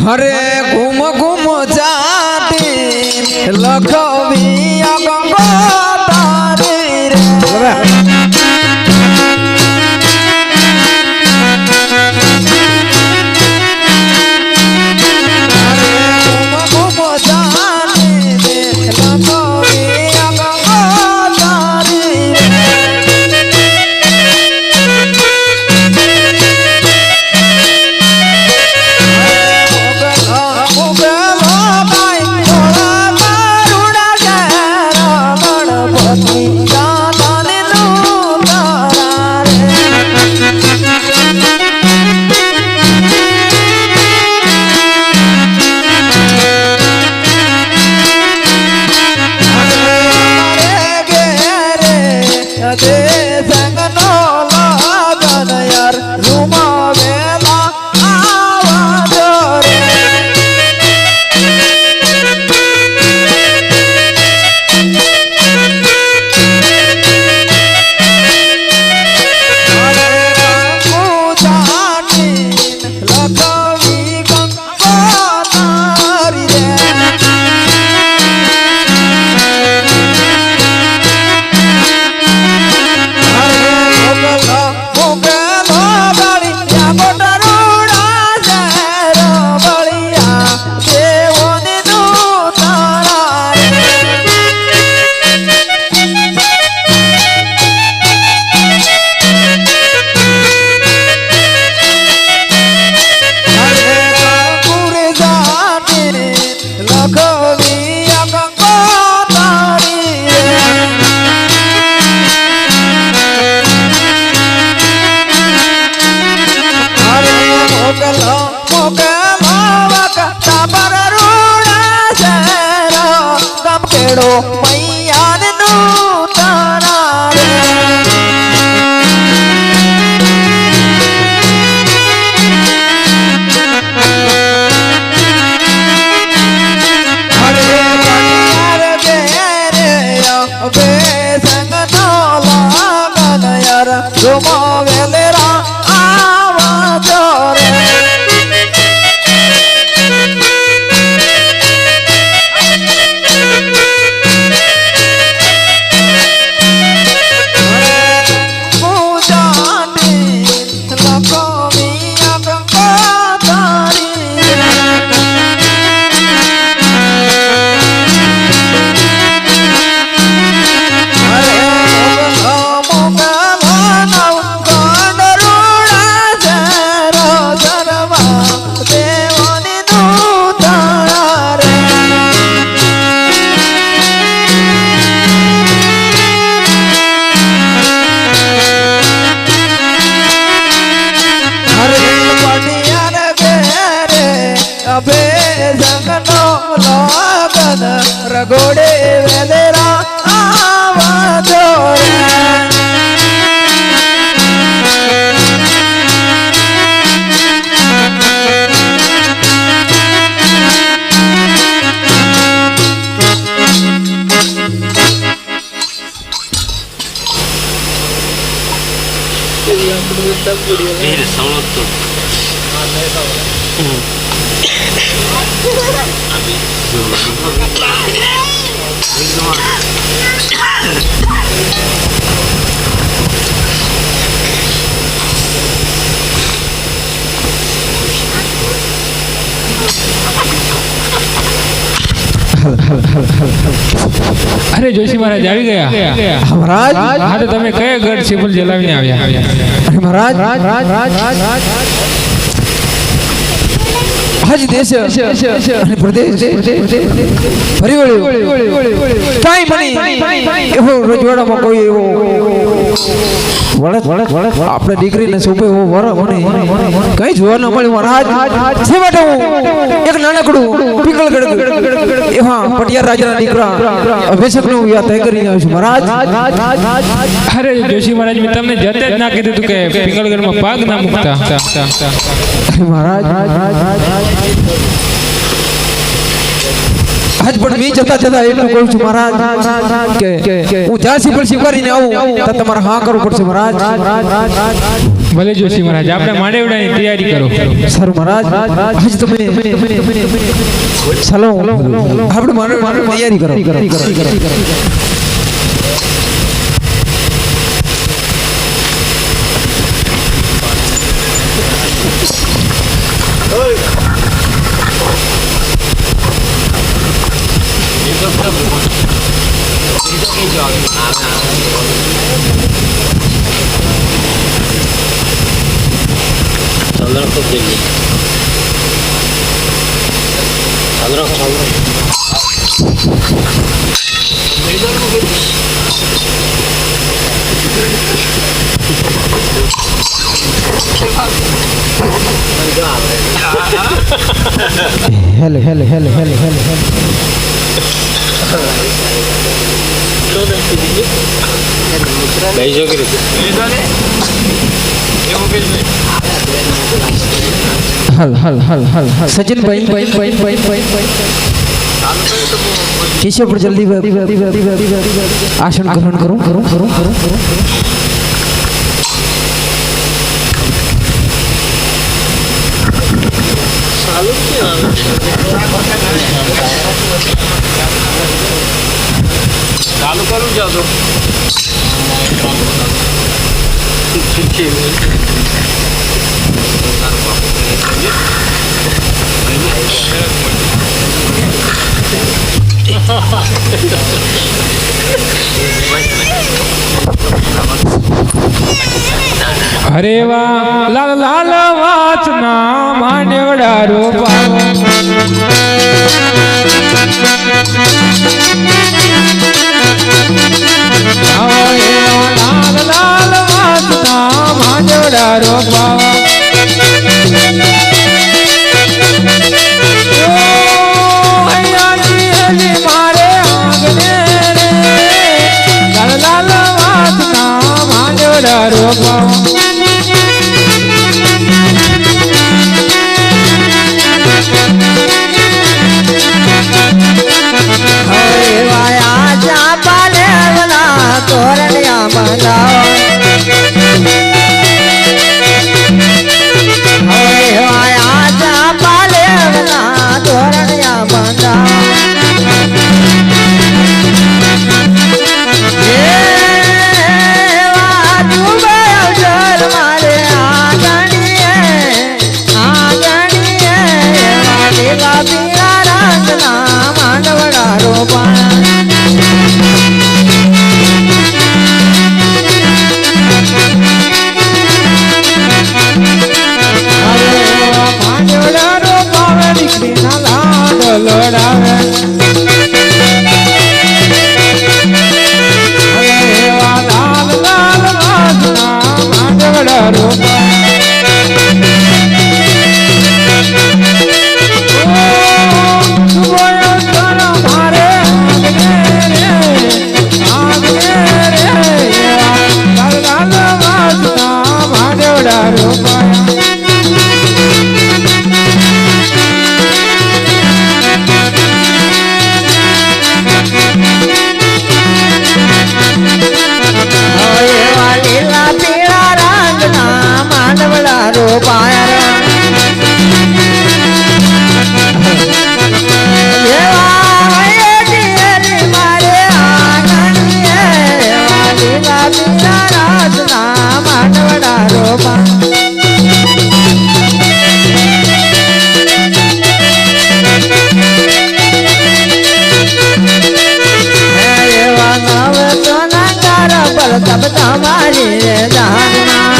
हरे घूम घूम जाती लखवी गंगोत्री रे रगोड़े वेलेरा आवाजो अरे जोशी महाराज આવી ગયા महाराज હા તો તમે કયા ગઢ સિમલ જલાવીને આવ્યા अरे महाराज आज देश અને પ્રદેશ ફરી વળ્યો કાઈ મની એવો રજવાડામાં કોઈ એવો વળત આપણે દીકરીને સોંપે એવો વર મને કઈ જોવા ન મળ્યું મહારાજ છે માટે હું એક નાનકડું પીકળગઢ એવા પટિયાર રાજાના દીકરા અભિષેકનો યાદ તય કરીને આવ્યો છું મહારાજ અરે જોશી મહારાજ મેં તમને જતે જ ના કીધું કે પિંગળગઢમાં પાગ ના મૂકતા મહારાજ આજ પણ મેં જતા જતા એટલું કહું છું મહારાજ કે હું જ્યાંથી પણ સ્વીકારીને આવું ત્યાં તમારે હા કરવું પડશે મહારાજ. ભલે જોશી મહારાજ આપણે માંડવડાની તૈયારી કરો. સારું મહારાજ આજ તમે ચાલો આપણે માંડવડાની તૈયારી કરો. હેલે હેલે હેલે હેલે હેલે હલ હલ હલ હલ હલ સચિનભાઈ કેશવ પર જલ્દી આસન ગ્રહણ કરો. ચાલુ કરું જાતો અરે વાહ લાલ લાલ વાચના માંડવડા રોપાવો. લાલ લાલ વાચના માંડવડા રોપાવો. મારે આંગણે રે લાલ લાલ વાચના માંડવડા રોપાવો. તોરણિયા બંધાવો હવે આયા ચાપા લેવના તોરણિયા બંધાવો મારે આંગણીએ લીલા પીળા રંગના માંડવડા રોપણ લોડાવે લાલ લાલ વાસના માંડવડા રોપા. મારે આંગણે રે લાલ લાલ વાસના માંડવડા રોપાયા. લીલા પીળા રંગના માંડવડા રોપાયા મારે આંગણીએ લીલા પીળા રંગના માંડવડા રોપા એવા નવ સોના પર તબ તમારી જાનના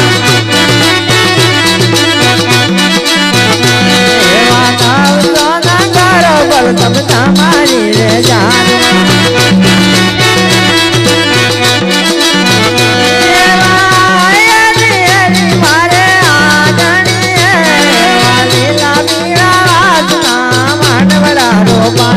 એવા નવ સોના પર તબ તમારી જાનના મારે આંગણીએ લીલા પીળા વાસના માંડવડા રોપા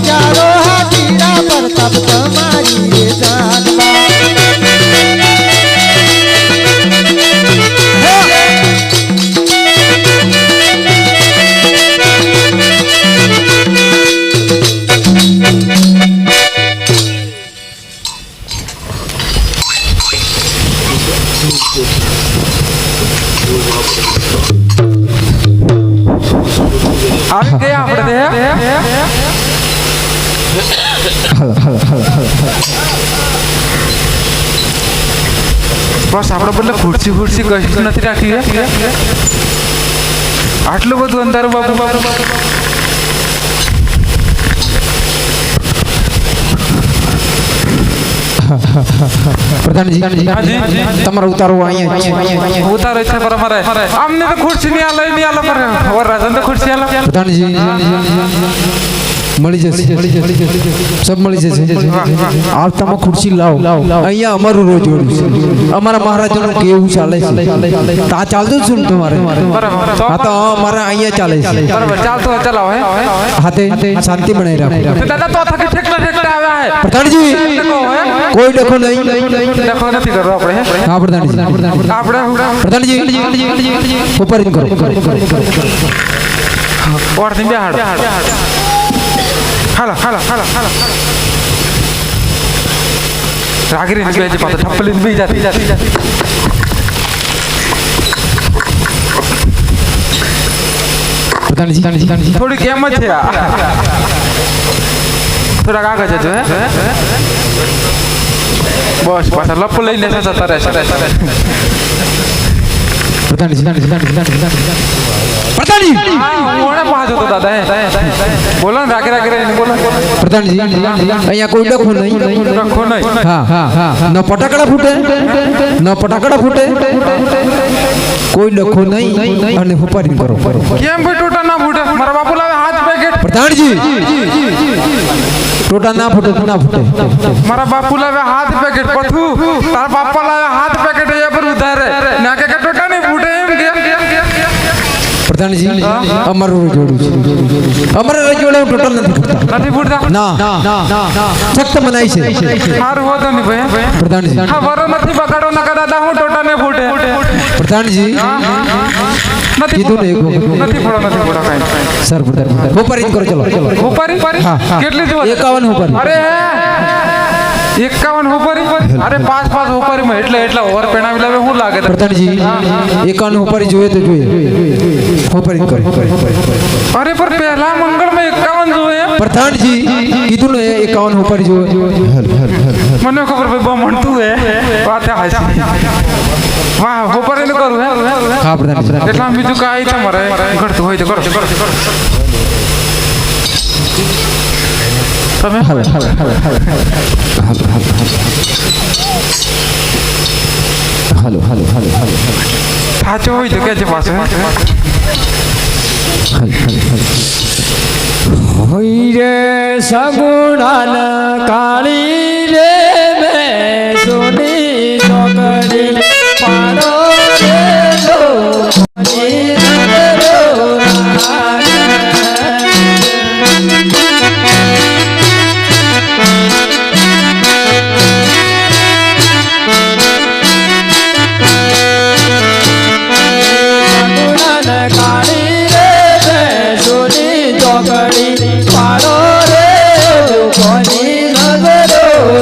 હજારો હાથીના પર તબ તમારી જાનમાં આવી ગયા આપણે બસ આપણે બદલે ખુરશી કશું નથી રાખી આટલું બધું અંધારું બાપુ પ્રધાનજી તમારો ઉતારો અહીંયા ઉતારો છે પર અમારે અમને તો ખુરશી નહીં આલો પર વરરાજન તો ખુરશી આલો પ્રધાનજી મળી જશે સબ મળી જશે આપ તમે ખુરશી લાવો અહીંયા અમારું રોજ ઓળું છે અમારા મહારાજાનું કેવું ચાલે છે તા ચાલતું છું ને તમારે હા તો અમારા અહીંયા ચાલે છે બરાબર ચાલતો ચલાવો હે હાથે શાંતિ બનાવી રાખો દાદા તો થકે ઠેકલા આવ્યા હે પ્રધાનજી કોઈ ડખો નહીં ડખો નથી કરવો આપણે હા પ્રધાનજી આપણે પ્રધાનજી ઉપર કરો ઓરથી બેહાડો હાલો રાગરી ને બેજે પાછો ઠપ્પલી બી જાતી પ્રધાનજી થોડી કેમ જ છે થોડા આગળ જજો હે બસ પાછા લપ લઈને જતા રહેશે પ્રધાનજી કોણે પાછો તો દાદા હે બોલો ને રાગી રહીને બોલો પ્રધાનજી અહીંયા કોઈ ડખો નહીં રખો નહીં હા ન ફટાકડા ફૂટે કોઈ ડખો નહીં અને હુપારી કરો કેમ ભાઈ ટોટા ના ફૂટે મારા બાપુ લાવે હાથ પેકેટ પ્રધાનજી ટોટા ના ફૂટે મારા બાપુ લાવે હાથ પેકેટ પથું તારા બાપા લાવે હાથ પેકેટ એ પર ઉધારે ના કે ટોટા નહીં ફૂટે એમ કેમ પ્રધાનજી અમારું રજોડું છે અમારા રજોડા ટોટલ નથી ફૂટતા ના સખ્ત મનાઈ છે સારું હોતો નહીં ભાઈ પ્રધાનજી હા વરો નથી બગાડો ના દાદા હું ટોટા ને ફૂટે પ્રધાનજી કીધું ને એક વખત નથી ફોડો કાંઈ સર પ્રધાનજી હુપારી કરો ચલો ઉપારી કેટલી દિવસ 51 હુપારી અરે 51 હુપારી અરે 5 હુપારીમાં એટલે ઓવર પેણાવી લાવે શું લાગે પ્રધાનજી 51 હુપારી જોઈએ તો જોઈએ હુપારી કરો અરે પર પહેલા મંગળમાં 51 જોઈએ પ્રધાનજી કીધું ને 51 હુપારી જોઈએ મને ખબર ભાઈ બહુ મળતું હે વાત હાસી વાહ હુપારી ને કરું હે હા પ્રધાનજી એટલા બીજું કાંઈ તમારે ઘડતું હોય તો કરો તમે હાલો સાચો હોય તો કે છે પાછો હોય રે સગુણાન કાળી રે મેં સોની ચોકડી પાડો રે લો ચોકડી પાડો રે કોની નજરો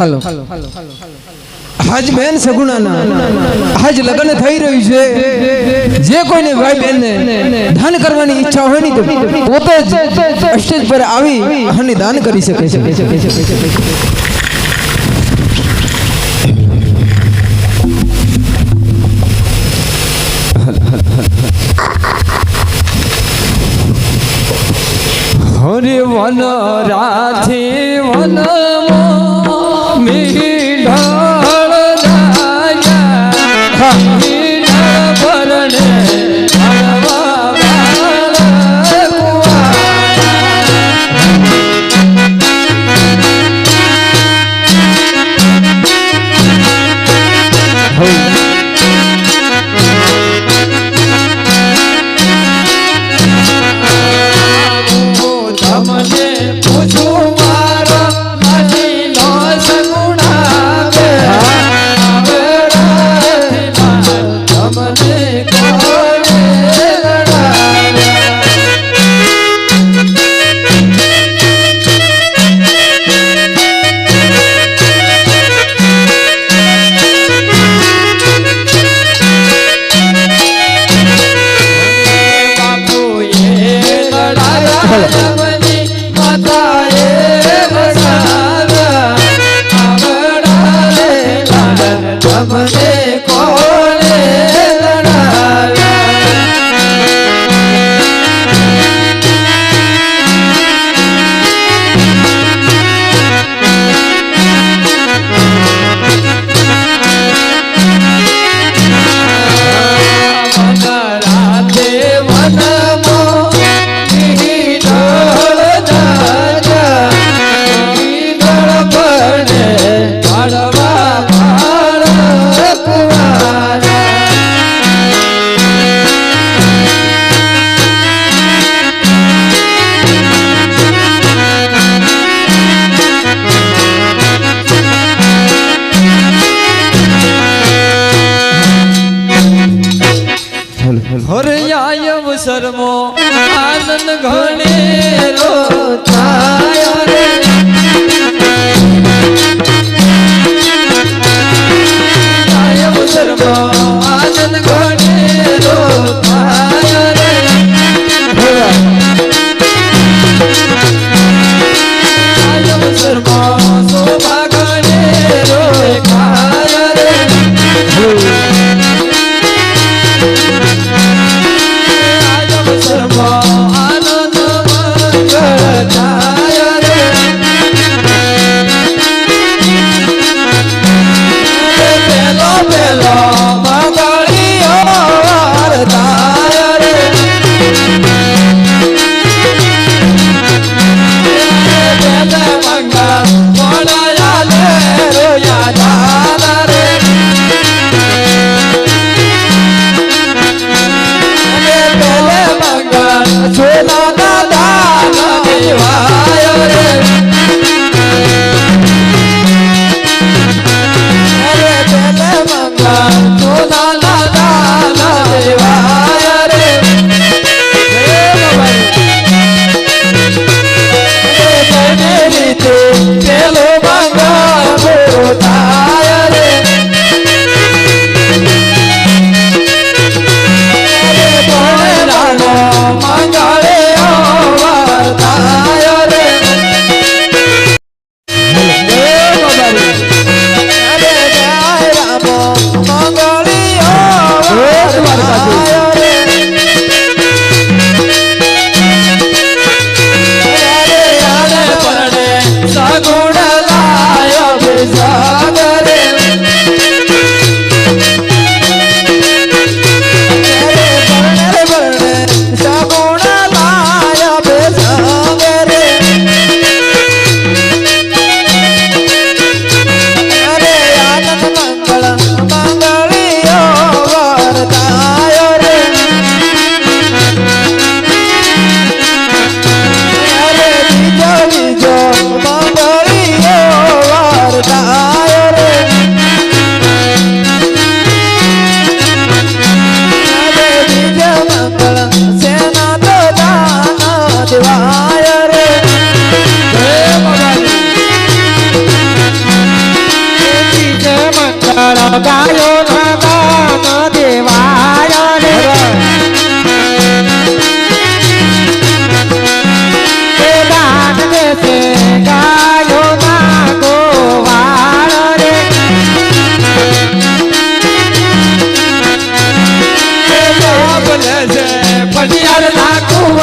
હાલો આજ બેન સગુણાના આજ લગ્ન થઈ રહ્યું છે જે કોઈને ભાઈ બેનને દાન કરવાની ઈચ્છા હોય ને તો પોતે જ સ્ટેજ પર આવી અને દાન કરી શકે છે હરે વન રાધે વન મીઢળ દાયા મીઢળ ભરણે હળવા બાળ તમને પૂછું મારો મદીનો સગુણા બે તમને કોને તમને કોને રાતે વનમો મીઢળ દાયા મીઢળ ભરણે હળવા બાળ હરયાય અવસરમો આનંદ ઘણેરો થાય રે હરયાય અવસરમો આનંદ ઘણેરો થાય રે હરયાય અવસરમો શોભા ઘણેરો થાય રે આનંદ મંગળ થાય રે પેલો પેલો મંગળીઓ વાર થાય રે પેલે મંગળ કોણયા લે રોયા દાદા રે પેલે મંગળ છોલા દાદા દેવાય રે પેલે મંગળ છોલા દાદા દેવાય રે રીતે પેલો મંગળ પૂરો થાય રે મંગળે વાર થાય રે સગુણ લાય સાગરે સગુણ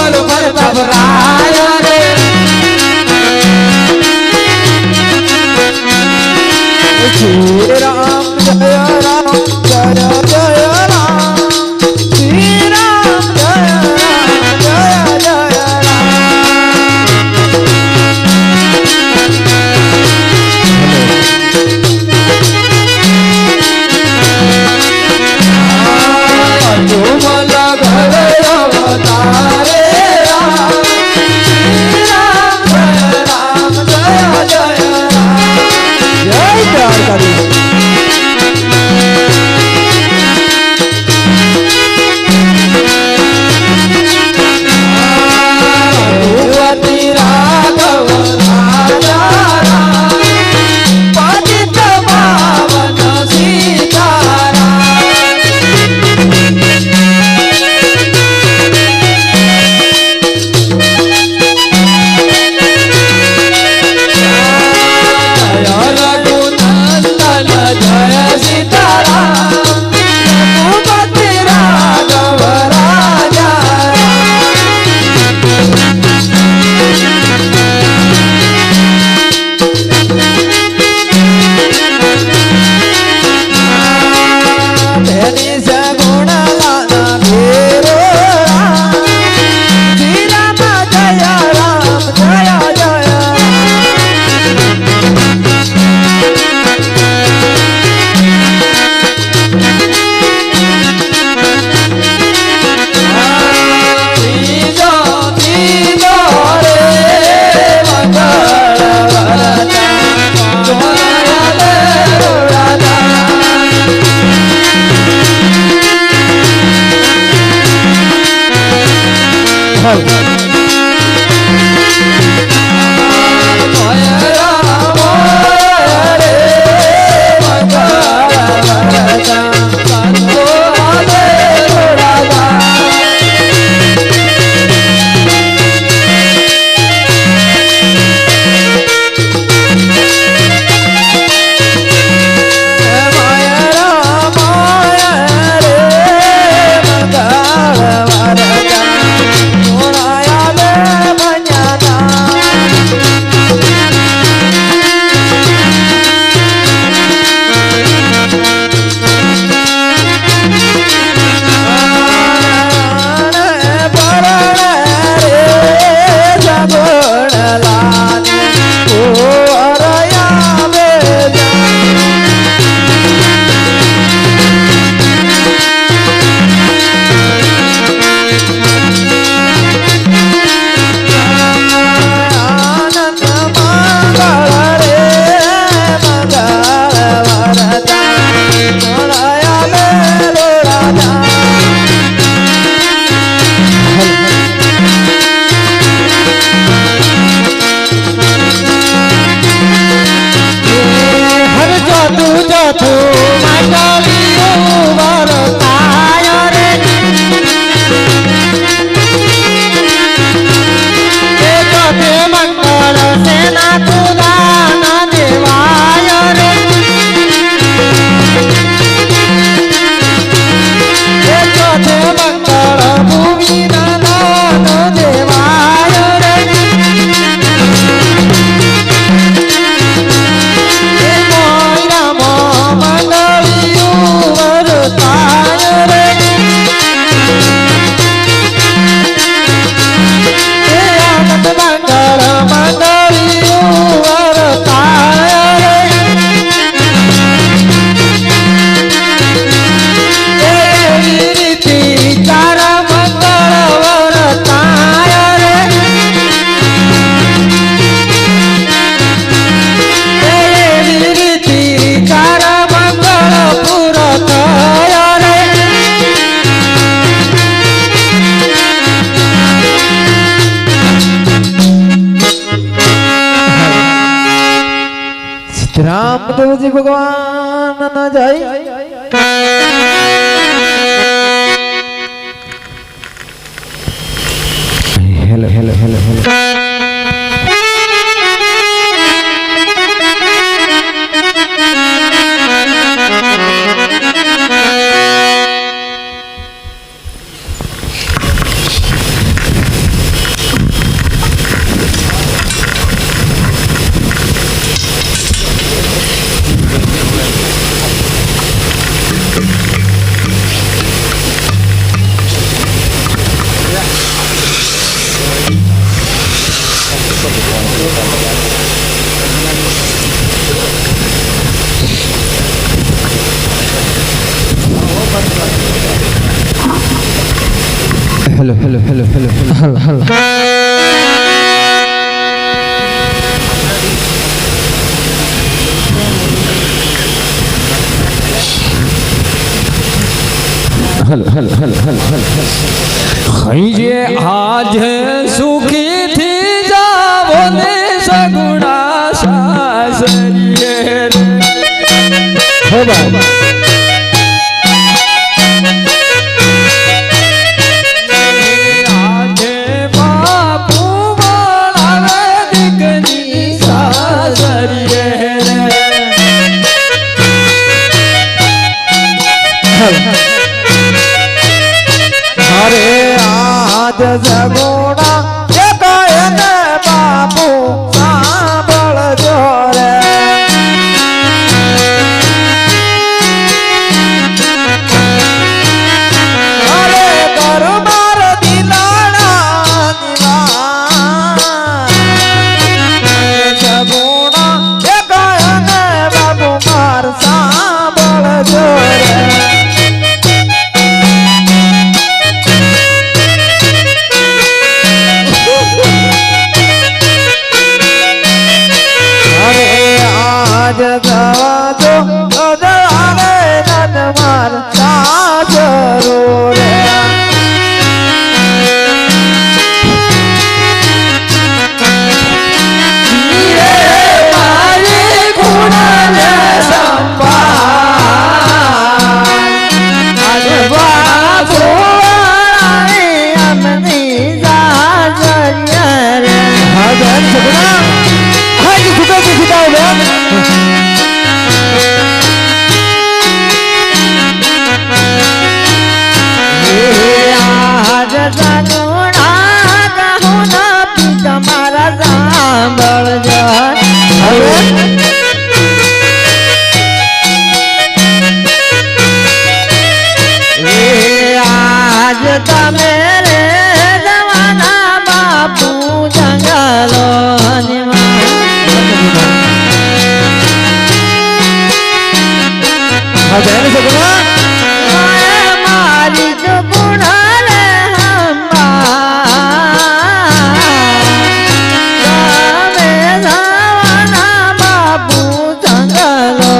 પલ પર ગભરાય રે શ્રી રામ જય રામ જય જય રામ શ્રી રામ જય રામ જય જય રામ તુમલા ઘરે અવતારે રામ શ્રી રામ જય જય રામ જય દ્વારકાધીશ ભગવતી રાઘવ રાજા રામ પતિત પાવન સીતારામ જય રઘુનંદન જય સીતારામ રઘુપતિ રાઘવ રાજા તેની સગુણ લાના ઘેરો રામ શ્રી રામ જય રામ જય જય ત્રીજો ત્રીજો રે મંગળ વરદાન જોયા લે રામદેવજી ભગવાન ના જાય hello hello hello hello hello hello hello hello હાલ હાલ hello hello hello hello hello જે આજે સુખી થી જાવો ને સગુણા સાસરીએ રે હો બાબા આજે બાપુ બોલાવે દીકરી સાસરીએ રે અરે આજ જગોડા એ કહે ને બાપુ સાંભળજો રે અરે દરબાર દિલાણા જગોડા એ કહે ને બાપુ માર સાંભળજો રે આજ જવાજો અજાણે નન માર સાસરો રે મારી ગુણને સંભાળ આજે બાપુ અમની સાસરીએ રે હા બેન સગુણા હા જી સુકા જી સુકા બેન આજ સગુણા કહું નથી તમારા સાંભળજો હવે આજ તમે રે જવાના બાપુ જંગલો હા બેન સગુણા મારી તો ગુણાલે તમે જવાના બાપુ જંગલો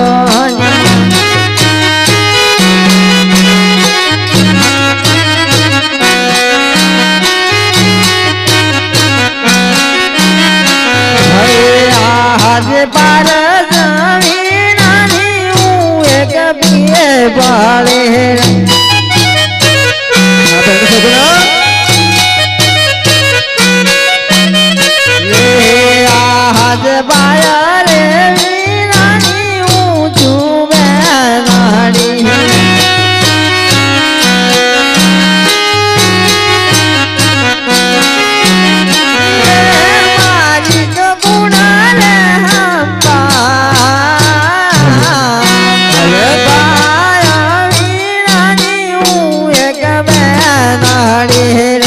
આજે પાર જમીનાની હું એક પીએ પાડે હા બેન સગુણા આજ બાયા રે વીરાની હું છું બેનાડી મારી તો ગુણાલે હવે બાયા વીરાની હું એક બેનાડી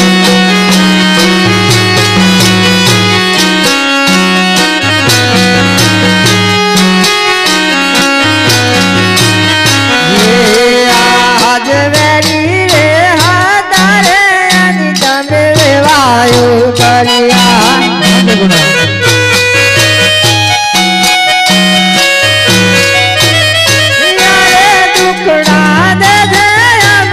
આજ વેરી રે હાદારે અને તમે વેવાયો કર્યા યારે દુખડા દે દે અબ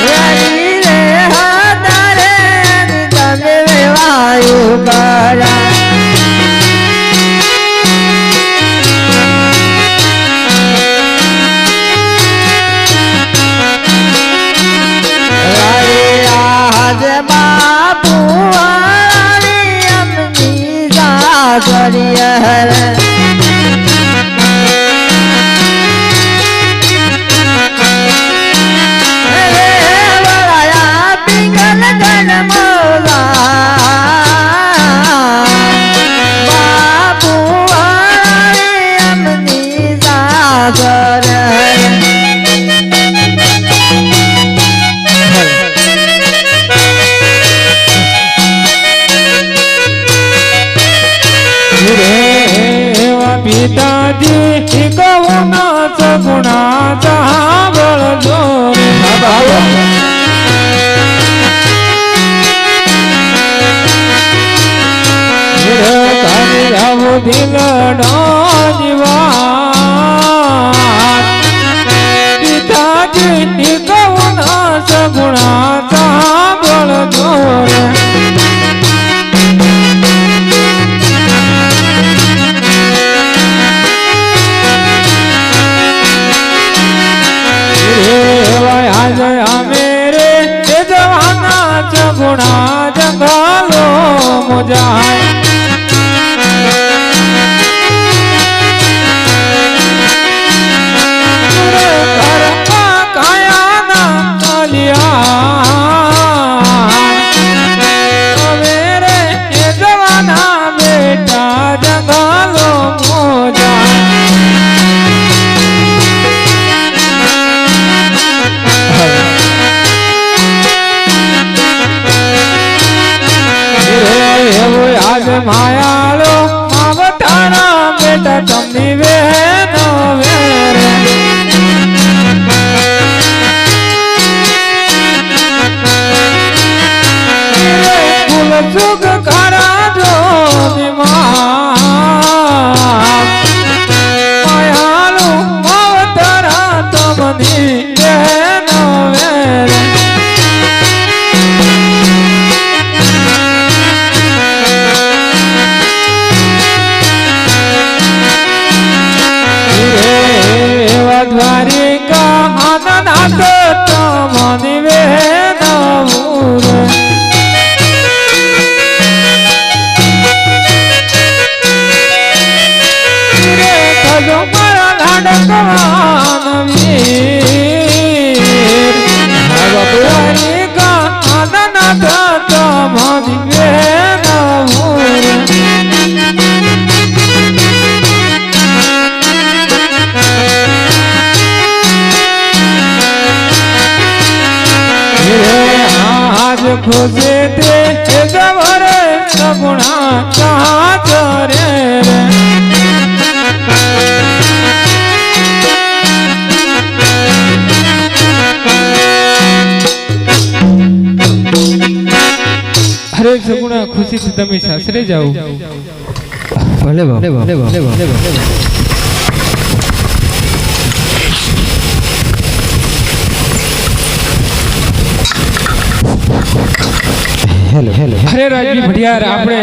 વેરી રે હાદારે અને તમે વેવાયો કર્યા આજ બા દિલડો જીવા પિતાજીની કહું ના સગુણા સાંભળજો રે ગુણા જંગલો મુજાય કાયાના કાલિયા મેરે જવાના બેટા જંગલો મુજાય માયાલો આવતારા બેટા તમને વેનો વેરે ફૂલ સુખ ખરા જો માયાલો આવતારા તમને વેનો વેરે દ્વારિકા આનંદ તમની વેનવું રે થજો મારા લાડકવાન વીર દ્વારિકા આનંદ તમની વેનવું ખુશી તે જવરે સગુણા ચાચ રે અરે સગુણા ખુશીથી તમે સાસરે જાઓ ભલે ભલે ભલે ભલે ભલે હેલો હેલો અરે રાજવી ભટિયાર આપણે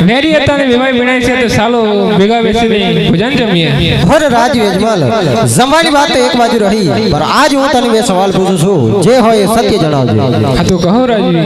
વેરી હતા ને વિવાહ વિણાય છે તો સાલો ભેગા બેસીને ભોજન જમીએ હર રાજ યજમાન જમવાની વાત તો એક બાજુ રહી પર આજ હું તને બે સવાલ પૂછું છું જે હોય એ સત્ય જણાવજો આ તો કહો રાજવી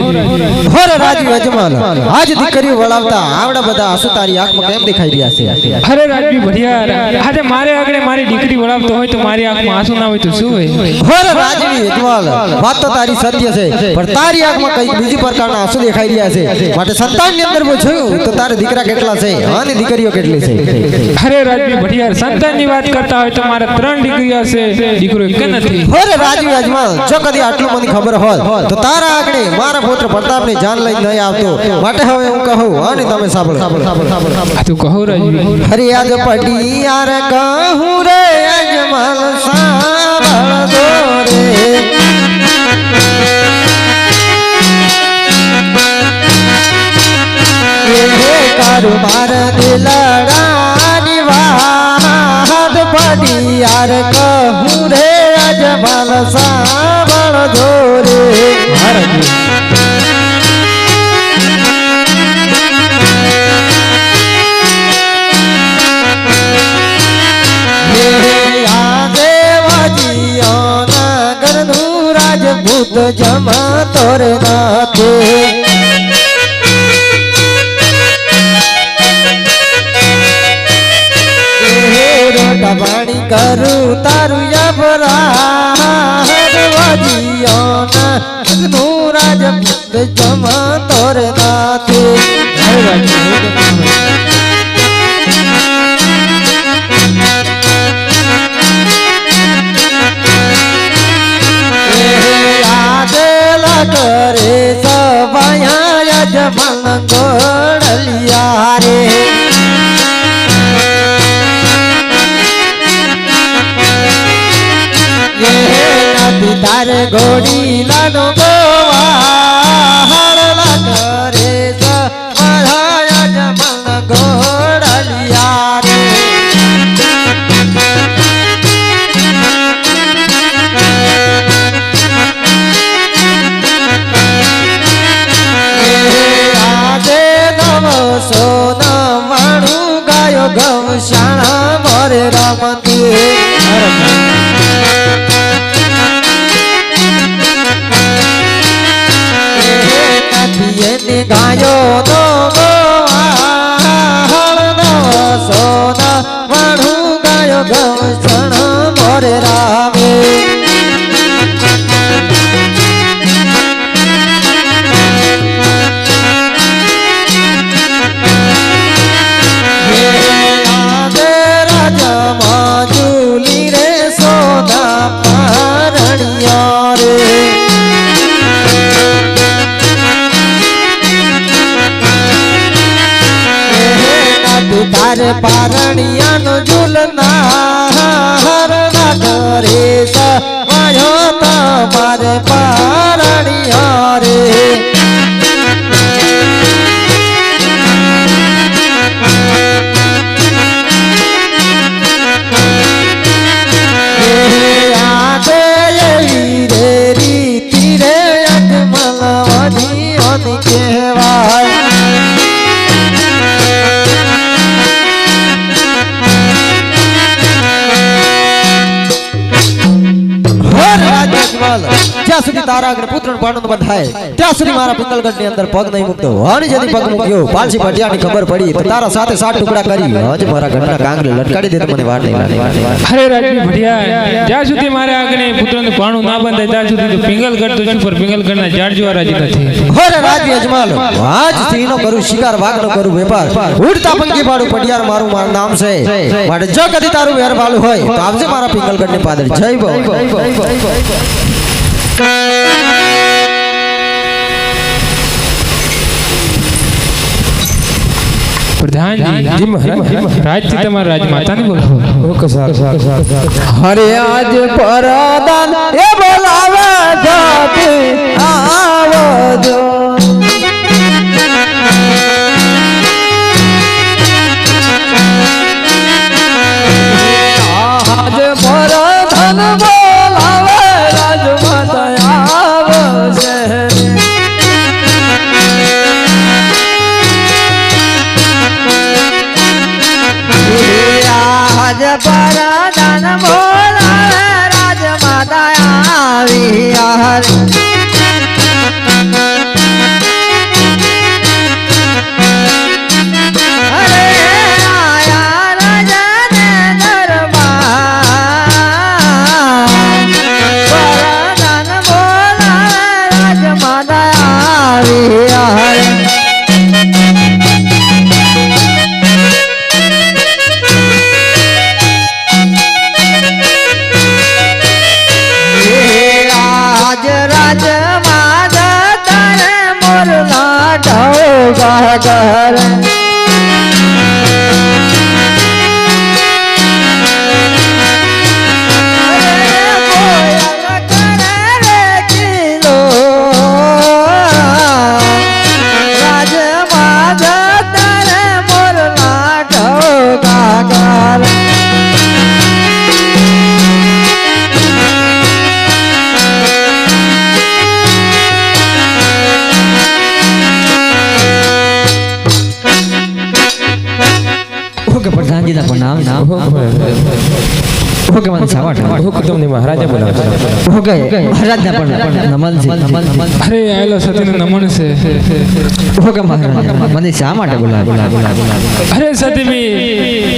હર રાજ યજમાન આજ દીકરીઓ વળાવતા આવડા બધા આંસુ તારી આંખમાં કેમ દેખાઈ રહ્યા છે અરે રાજવી ભટિયાર આજે મારે આગળ મારી દીકરી વળાવતો હોય તો મારી આંખમાં આંસુ ના હોય તો શું હોય હર રાજવી યજમાન વાત તો તારી સત્ય છે પણ તારી આંખમાં કઈ બીજી પ્રકારના આંસુ દેખાઈ રહ્યા છે માટે સંતાનની અંદર પૂછ્યું તો તારા દીકરા કેટલા છે અને દીકરીઓ કેટલી છે અરે રાજવી ભટિયાર સંતાનની વાત કરતા હોય તો મારે 3 દીકરીઓ છે દીકરો એક નથી અરે રાજવી યજમાન જો કદી આટલું મને ખબર હોત તો તારા આગળ મારા પુત્ર પ્રતાપની જાન લઈને નહીં આવતો માટે હવે હું કહું અને તમે સાંભળો આ તો કહો રાજવી હરે આજ પડી યાર કહું રે યજમાન સાંભળો રે કારું માર દિલડાની વાત પડી યાર કહું રે અજમલ સાંભળજો રે નગરનું રાજપૂત જમા તોર નાથે પાણી કરું તારું યબરાજીઓના નું રાજપૂત જમા તોર નાથે કરે સવાયા યજમાન ગોળલિયા રે તારે ઘોડી લાનો ગોવાળ કરે મારા યજમાન ગોળલિયા તારે પારણિયાનો ઝૂલનાર ના કરે માયો તમારે પારણિયા રે જ્યાં સુધી તારા આગળ પુત્ર પાડો બંધાય ત્યાં સુધી મારા પિંગલગઢ ની અંદર પગ નહીં મૂકતો અને જેથી પગ મૂક્યો પાલસી ભટિયાની ખબર પડી તો તારા સાથે 7 ટુકડા કરી હજ મારા ઘરના કાંગલે લટકાડી દે તો મને વાર નહીં લાગે અરે રાજવી ભટિયા જ્યાં સુધી મારે આગળ પુત્રનું પાણું ના બંધાય ત્યાં સુધી તો પિંગલગઢ તો શું પર પિંગલગઢના જાડજુઆ રાજી નથી હોરે રાજવી અજમાલ આજ થી નો કરું શિકાર વાગ નો કરું વેપાર ઉડતા પંખી પાડું પટિયાર મારું નામ છે માટે જો કદી તારું વેર વાલું હોય તો આવજે મારા પિંગલગઢ ની પાદર જય બો પ્રધાનજી રાજથી તમારા રાજમાતાને બોલાવો હરે આજ પરદાન એ બોલાવે જાતે આવજો આજ પરદાન બોલાવે રાજમાતા આવશે આજ પરદાન બોલાવે રાજમાતા આવી અરે આયા રાજાને દરબાર પરદાન બોલાવે રાજમાતા આવી ઘર પ્રધાનજી ના નામ ઓકે મને સાવા તમને મહારાજા બોલાવો ઓકે મહારાજ ના પણ નમન છે અરે આયલો સતીનો નમન છે ઓકે મહારાજ મને શા માટે બોલાવો અરે સતીબી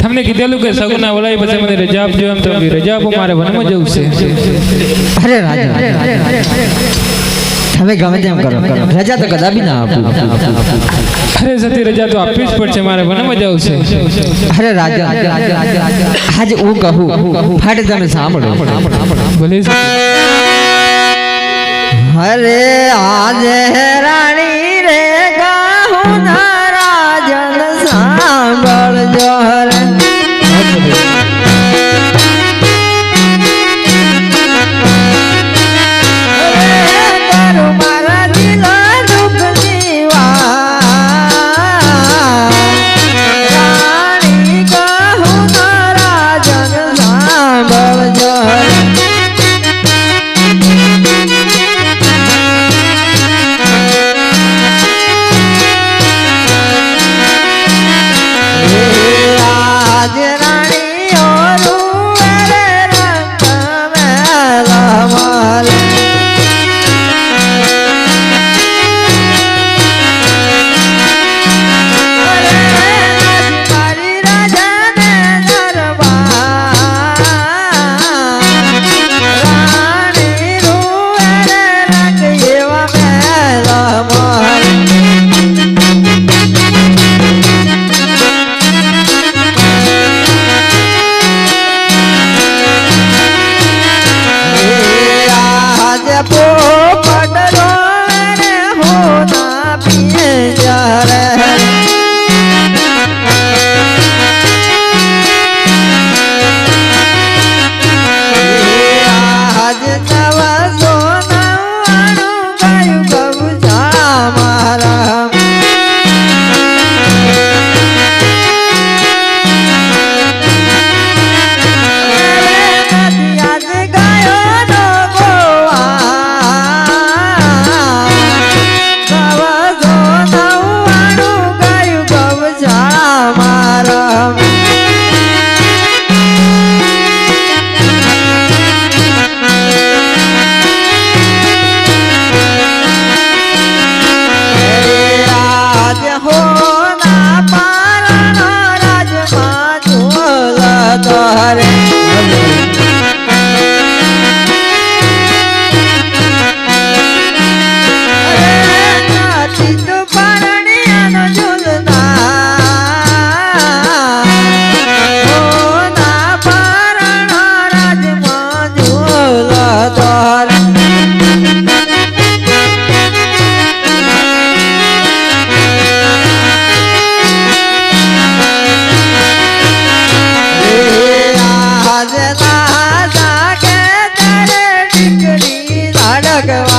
તમને કીધેલું કે સગુના બોલાવી પછી મને રજા આપજો એમ તો રજા આપો મારે વનમાં જવું છે અરે રાજા તમે ગમે તેમ કરો રજા તો કદાપી ના આપું અરે સતી રજા તો આપવી જ પડશે મારે વનમાં જવું છે અરે રાજા આજે હું કહું ફાટે તમે સાંભળો ભલે અરે આજે રાણી રે ગાહું રાજન સાંભળજો રે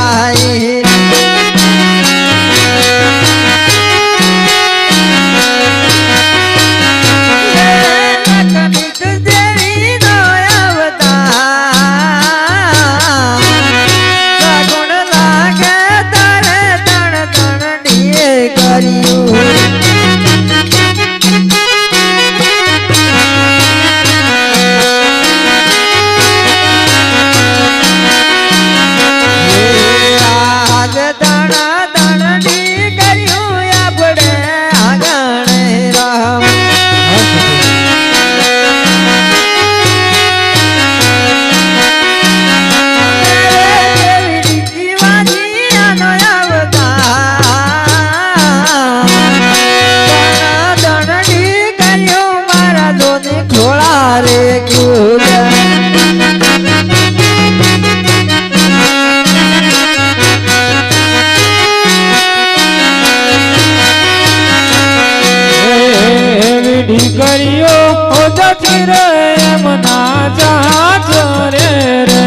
જાય દીકરીઓ જતી રે એમના જહાજ રે રે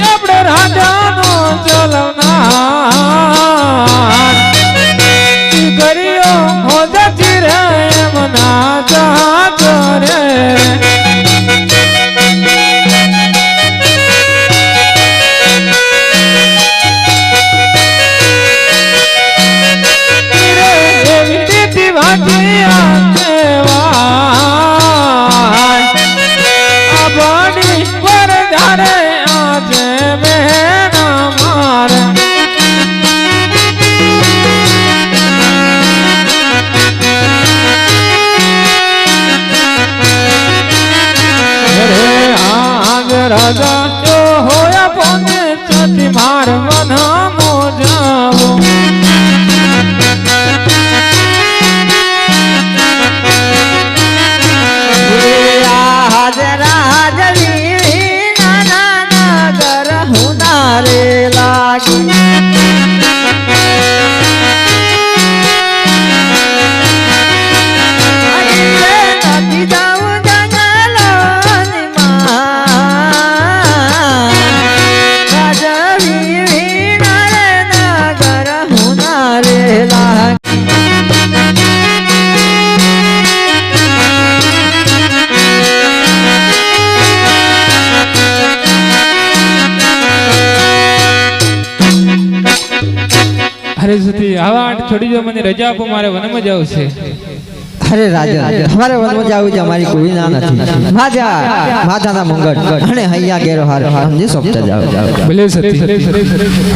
આપણે રાજાનો ચલવનાર દીકરીઓ જતી રે એમના જહાજ રે રાજા જો હોયા પોને ચટી માર મના મોજાવો અરે સતી આવા છોડી દો મને રજા આપો મારે વનમાં જવું છે અરે રાજા તમારે વનમાં જાવું છે અમારી કોઈ ના નથી માધાના મંગળ અને હૈયા ગેરો હાર સમજી સોપતા જાવ ભલે સતી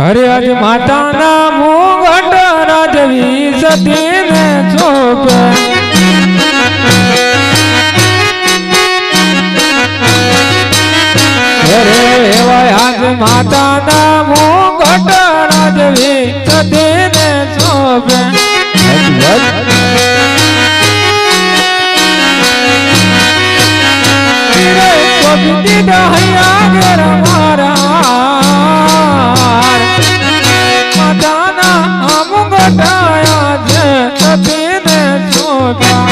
અરે આજ માતાના મુગટ રાજવી સતીને ચોપ અરે એવા આજ માતાના મુગટ રાજવી સતીને ચોપ માતાના મુગટાયા છે સતીને ચોપ્યા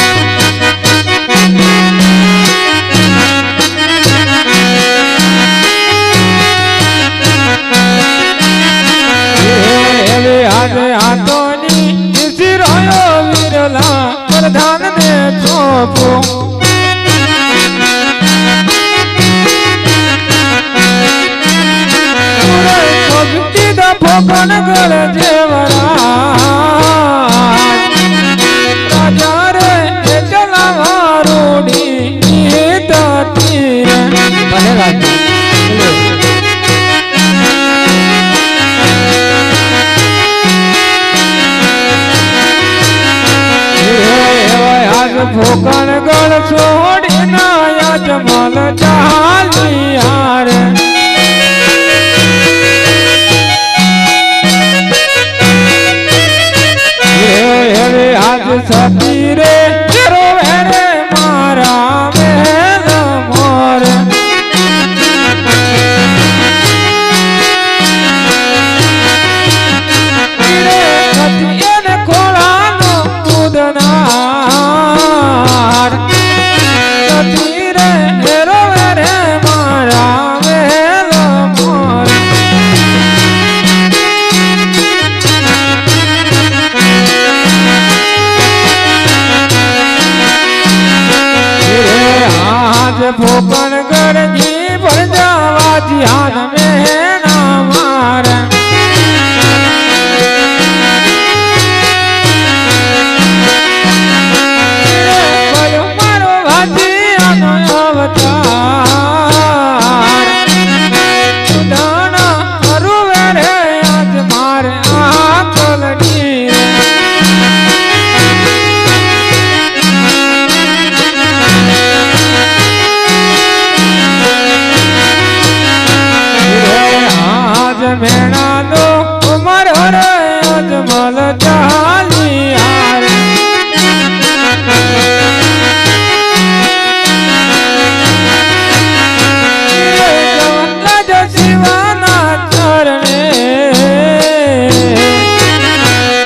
આજે આતોની શિરોયો વિરલા પ્રધાનને ચોપો ફોકણ ગળ જેવરા રાજા રે ચલાવા રોડી તતી આજ ફોકણ ગળ છોડી ના જમલ ચાલિયા રે આજ પોકણ ગરજી પર જવા જીહાન મેના મારે મારો ભાજી આનો અવતાર ઉડાણા અરુવે રે આજ મારે આકલની મેણા નો ઉમર રે અજમલ ચાલી હારે જવન શિવાના ચરણે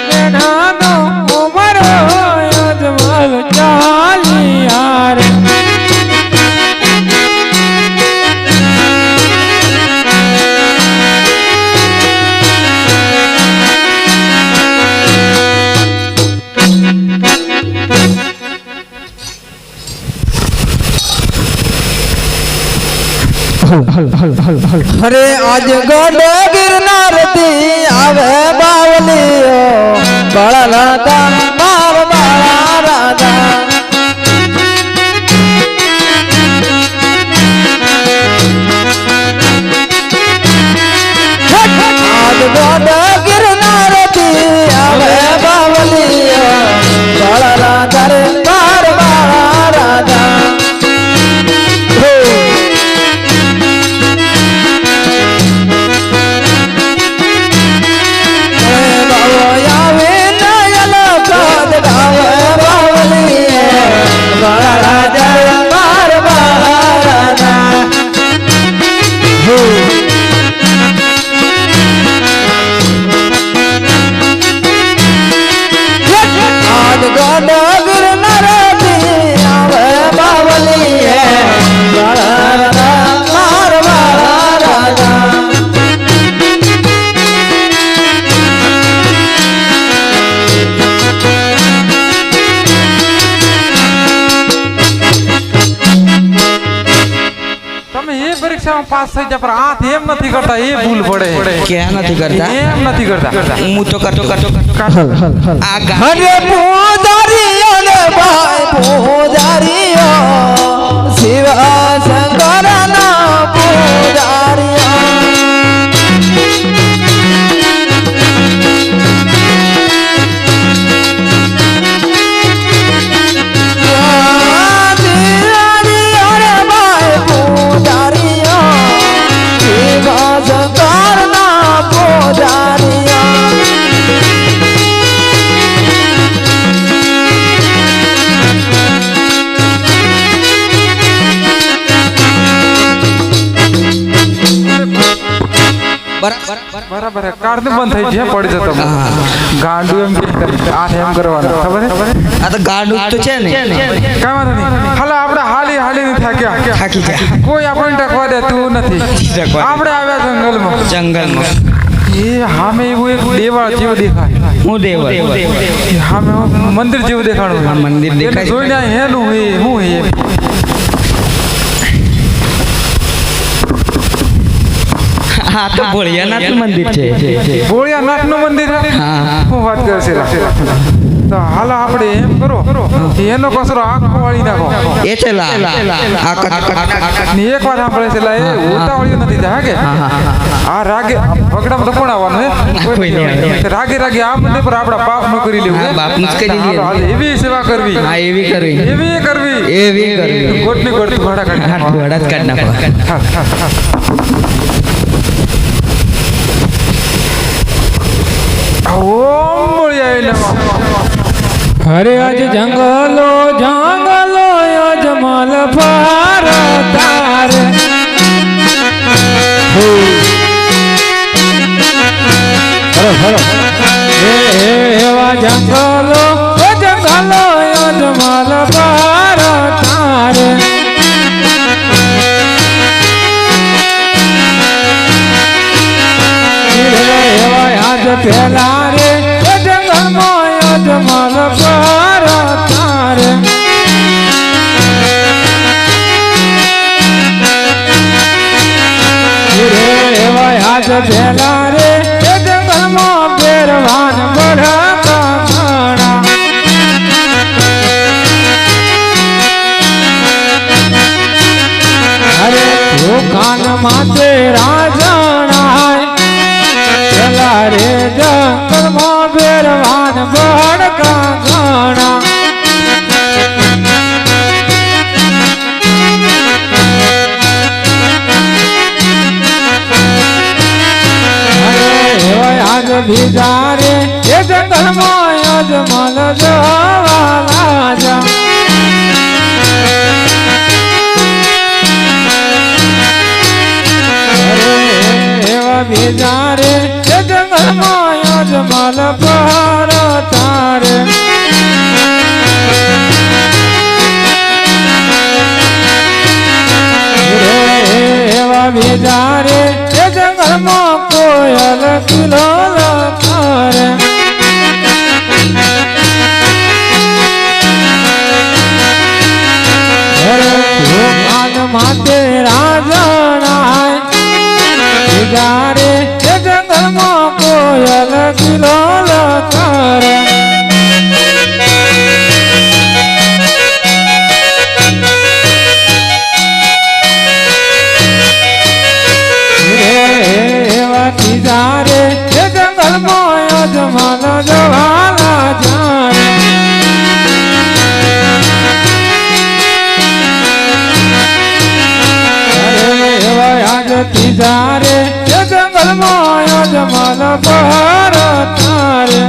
મેણા નો ઉમર અજમલ ચાલી હારે અરે આજ ગોડે ગિરનાર થી આવે બાવલીઓ બાળા રાધા માર બાળા રાધા આજ ગોડે ગિરનાર થી આવે બાવલીઓ બાળા રાધા રે માર બાળા રાધા પાસ થઈ જાય પણ હાથ એમ નથી કરતા એ ભૂલ પડે ક્યાં નથી કરતા એમ નથી કરતા હું તો કરતો આ અરે પૂજારીઓ ને ભાઈ પૂજારીઓ શિવ શંકર ના પૂજારીઓ બરાબર કાઢ બંધ થઈ જાય પડી જતો ગાંડું એમ આ એમ કરવાનું ખબર આ તો ગાંડું તો છે ને કઈ વાંધો નહીં હાલો આપણે હાલી ની થાકી ગયા કોઈ આપણને ટકવા દેતું નથી આપણે આવ્યા જંગલમાં એ હામે એવું એક દેવાળ જેવું દેખાય હું દેવળ હામે મંદિર જેવું દેખાડું મંદિર દેખાય જોઈને હેલું હું હે હા તો ભોળિયાનાથ મંદિર છે ભોળિયાનાથ નું મંદિર હું વાત કરશે તો હાલો આપણે એમ કરો એનો કચરો આખો વાળી નાખો એ છે લા એક વાત સાંભળે છે લા એ ઉતાવળ્યું નથી થાય કે આ રાગે ભગડામાં તો કોણ આવવાનું હે રાગે આ મંદિર પર આપણા પાપ ન કરી લેવું બાપ નું કરી લઈએ એવી સેવા કરવી હા એવી કરવી ગોટની ગોટ ઘોડા કાઢ હરે આજ જંગલો અજમલ પાર તારે એવા જંગલો અજમલ પાર તારે એવા આજ પેલા રે જંગલમાં અજમલ પાર તારે આજ ભેલા રે એ જંગલમાં પહેરવાન બળા કાંગણા અરે કાન માથે રાજણાય પેલા રે જંગલમાં પહેરવાન બળ કાંગણા બીજા રે એ જંગલમાં અજમલ જવાલા જા એવા બીજા રે એ જંગલમાં અજમલ પર તારે એવા બીજા રે એ જંગલમાં કોયલ કિલો માતે રાજણાય રે એ જંગલમાં કોયલ કિલોલ કરે એવા તીજા રે એ જંગલમાં અજમલ જવાલા જાણે તીજા રે એ જંગલમાં અજમલ પર તારે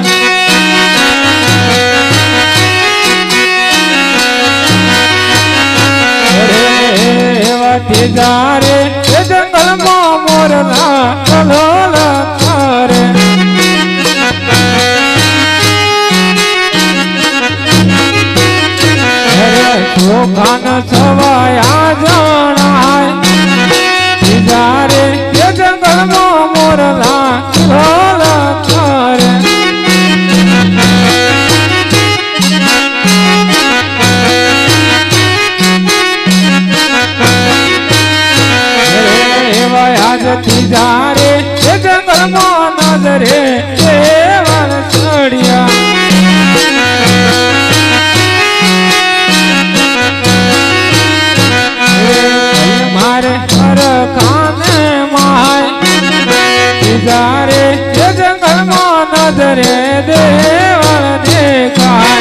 એવા તીજા રે એ જંગલમાં મોરલા કલોલ કરે કાન સવાયા જણાય રે એ જંગલમાં મોરલા કલોલ કરે એવા આજ તીજા રે એ જંગલમાં નજરે એવા ચડિયા મારે હર કાને માય તીજા રે એ જંગલમાં નજરે દેવળ દેખાય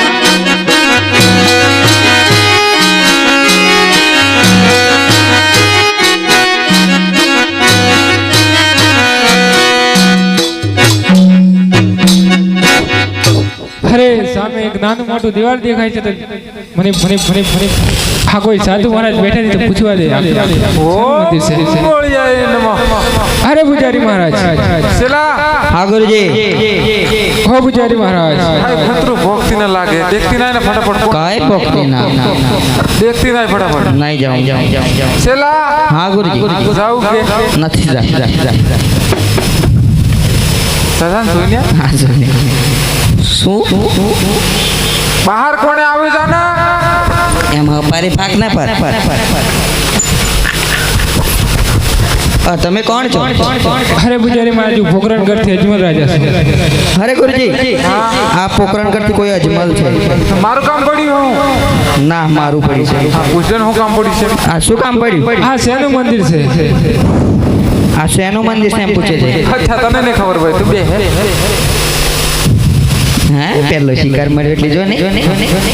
અરે સામે એક નાનું મોટું દિવાલ દેખાય છે તો મને મને મને મને આ કોઈ સાધુ મહારાજ બેઠા છે તો પૂછવા દે અરે પૂજારી મહારાજ હા ગુરુજી હો પૂજારી મહારાજ ભોગતી ના લાગે દેખતી ના ને ફટાફટ કાય ભક્તિ ના દેખતી ના ફટાફટ નહીં જાઉં સેલા હા ગુરુજી જાઉં કે નથી જા સદાન જોઈને હા શું બહાર કોણે આવી જાના એમાં પારી ભાગ ના પર તમે કોણ છો અરે પૂજારી મહારાજ પોકરણગઢ થી અજમલ રાજા છે અરે ગુરુજી આ પોકરણગઢ થી કોઈ અજમલ છે મારું કામ પડ્યું ના મારું પડી છે પૂજન હું કામ પડ્યું છે આ શું કામ પડ્યું હા શેનું મંદિર છે આ શેનું મંદિર છે એમ પૂછે છે અચ્છા તને નહીં ખબર ભાઈ તું બે હે પેલો શિકાર મળ્યો એટલે જો ને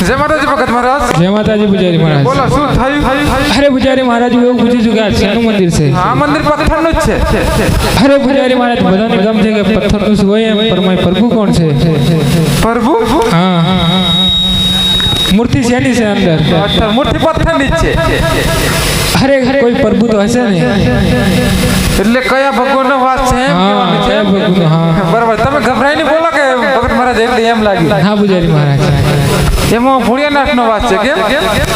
જય માતાજી ભગત મહારાજ જય માતાજી પૂજારી મહારાજ બોલો શું થયું અરે પૂજારી મહારાજ એવું પૂછ્યું છું કે આ શેનું મંદિર છે આ મંદિર પથ્થરનું જ છે અરે પૂજારી મહારાજ બધાને ગમ છે કે પથ્થરનું શું હોય એમ પરમાય પ્રભુ કોણ છે પ્રભુ હા હા હા મૂર્તિ શેની છે અંદર મૂર્તિ પથ્થરની જ છે અરે કોઈ પ્રભુ તો હશે ને એટલે કયા ભગવાનનો વાસ છે એમ હા કયા ભગવાનનો હા બરાબર તમે ગભરાઈને બોલો કે ભગત મહારાજ એટલે એમ લાગ્યું હા પૂજારી મહારાજ એમાં ભોળિયાનાથનો વાસ છે કેમ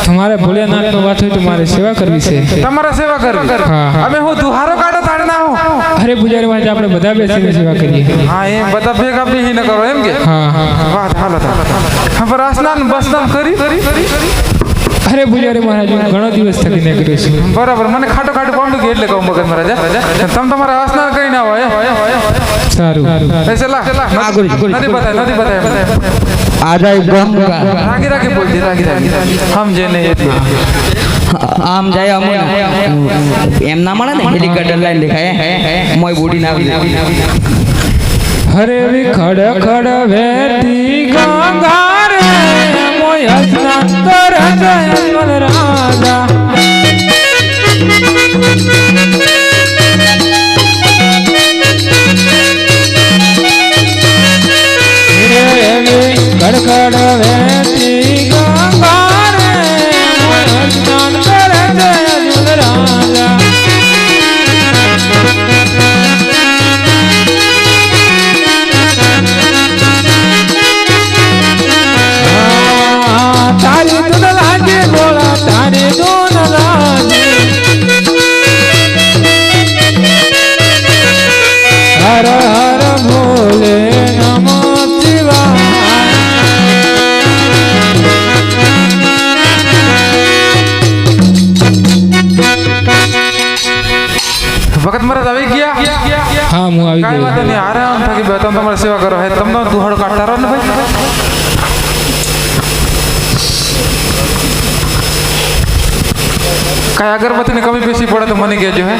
તમારે ભોળિયાનાથનો વાત હોય તો મારે સેવા કરવી છે તમારા સેવા કરવી હા, હા. અમે હું દુહારો કાઢો તાળના હું અરે પૂજારી મહારાજ આપણે બધા બેસીને સેવા કરીએ હા એમ બધા ભેગા બેહીને કરો એમ કે હા હા હા વાહ હાલો હાલો પર સ્નાન બસનાન કરી અરે પૂજારી મહારાજ હું ઘણો દિવસ થકીને કર્યો છું. બરાબર મને ખાટો ખાટું પામડું કે એટલે કહું મગજ મહારાજ તમે તમારા સ્નાન કરીને આવો સારું એ ચલા નથી બતાય આજાય ગંગા રાગી રાગી બોલજે રાગી સમજે નહીં એટલે આમ જાય અમો એમ ના મળે ને હેલિકોપ્ટર લાઈન દેખાય મોય બોડી ના આવી હરે વિખડ ખડ વેતી ગંગા રે મોય સ્નાન કર જય મન રાજા કડકડ વેતી ગંગા રે મોય સ્નાન કર જય મન રાજા તારી ધૂન લાગે ગોળા તારી ધૂન લાગે હર હર ભોલે નમો શિવાય વખત મહારાજ આવી ગયા હા હું આવી કાંઈ વાંધો ગયો નહીં આરામ થકી બે તમે તમારી સેવા કરો હે તમને દુહાડો કાઢતા રહો ને ભાઈ કાંઈ અગરબત્તીની કમી પેશી પડે તો મને કહેજો હે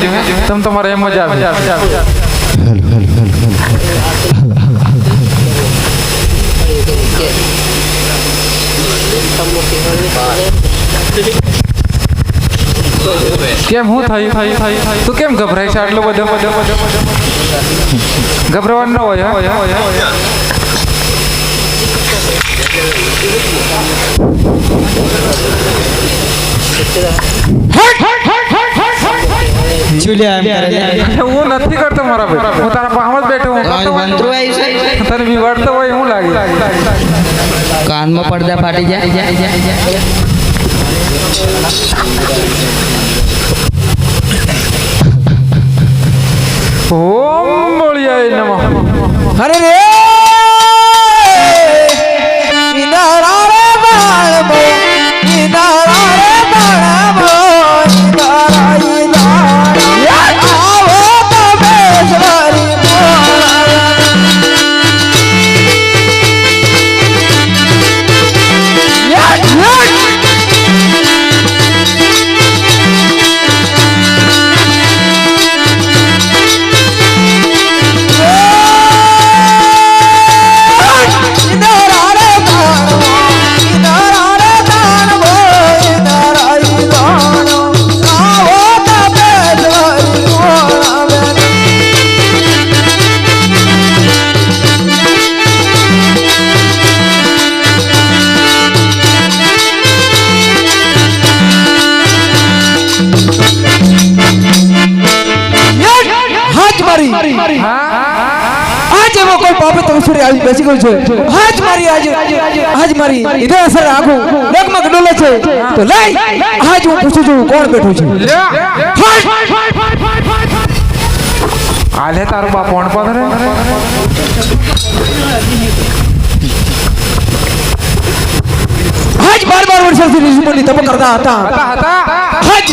તમે તમારે એમ જ આવે કેમ હું થયું તું કેમ ગભરાય છે આટલો બધો ગભરાવાનું ન હોય હું નથી કરતો મારા ભાઈ હું તારા પાહમ જ બેઠો હું તને બિવાડતો હોય હું લાગે કાનમાં પડદા ફાટી જાય ઓમ મોળિયાય નમઃ અરે રે ઇનારા રે બાળબો ઇનારા રે બાળબો ઇનારા ઇનારા આવો તો બેસવારી आज वो कोई पापे तो उसरे आज बेसी गई छे आज मारी इधर असर आगू लगमग डोले छे तो लई आज હું પૂછું છું કોણ બેઠું છે આલે તારો બાપ કોણ પાદરે आज 12 વર્ષથી ઋષિમુનિ તપ કરતા હતા આજ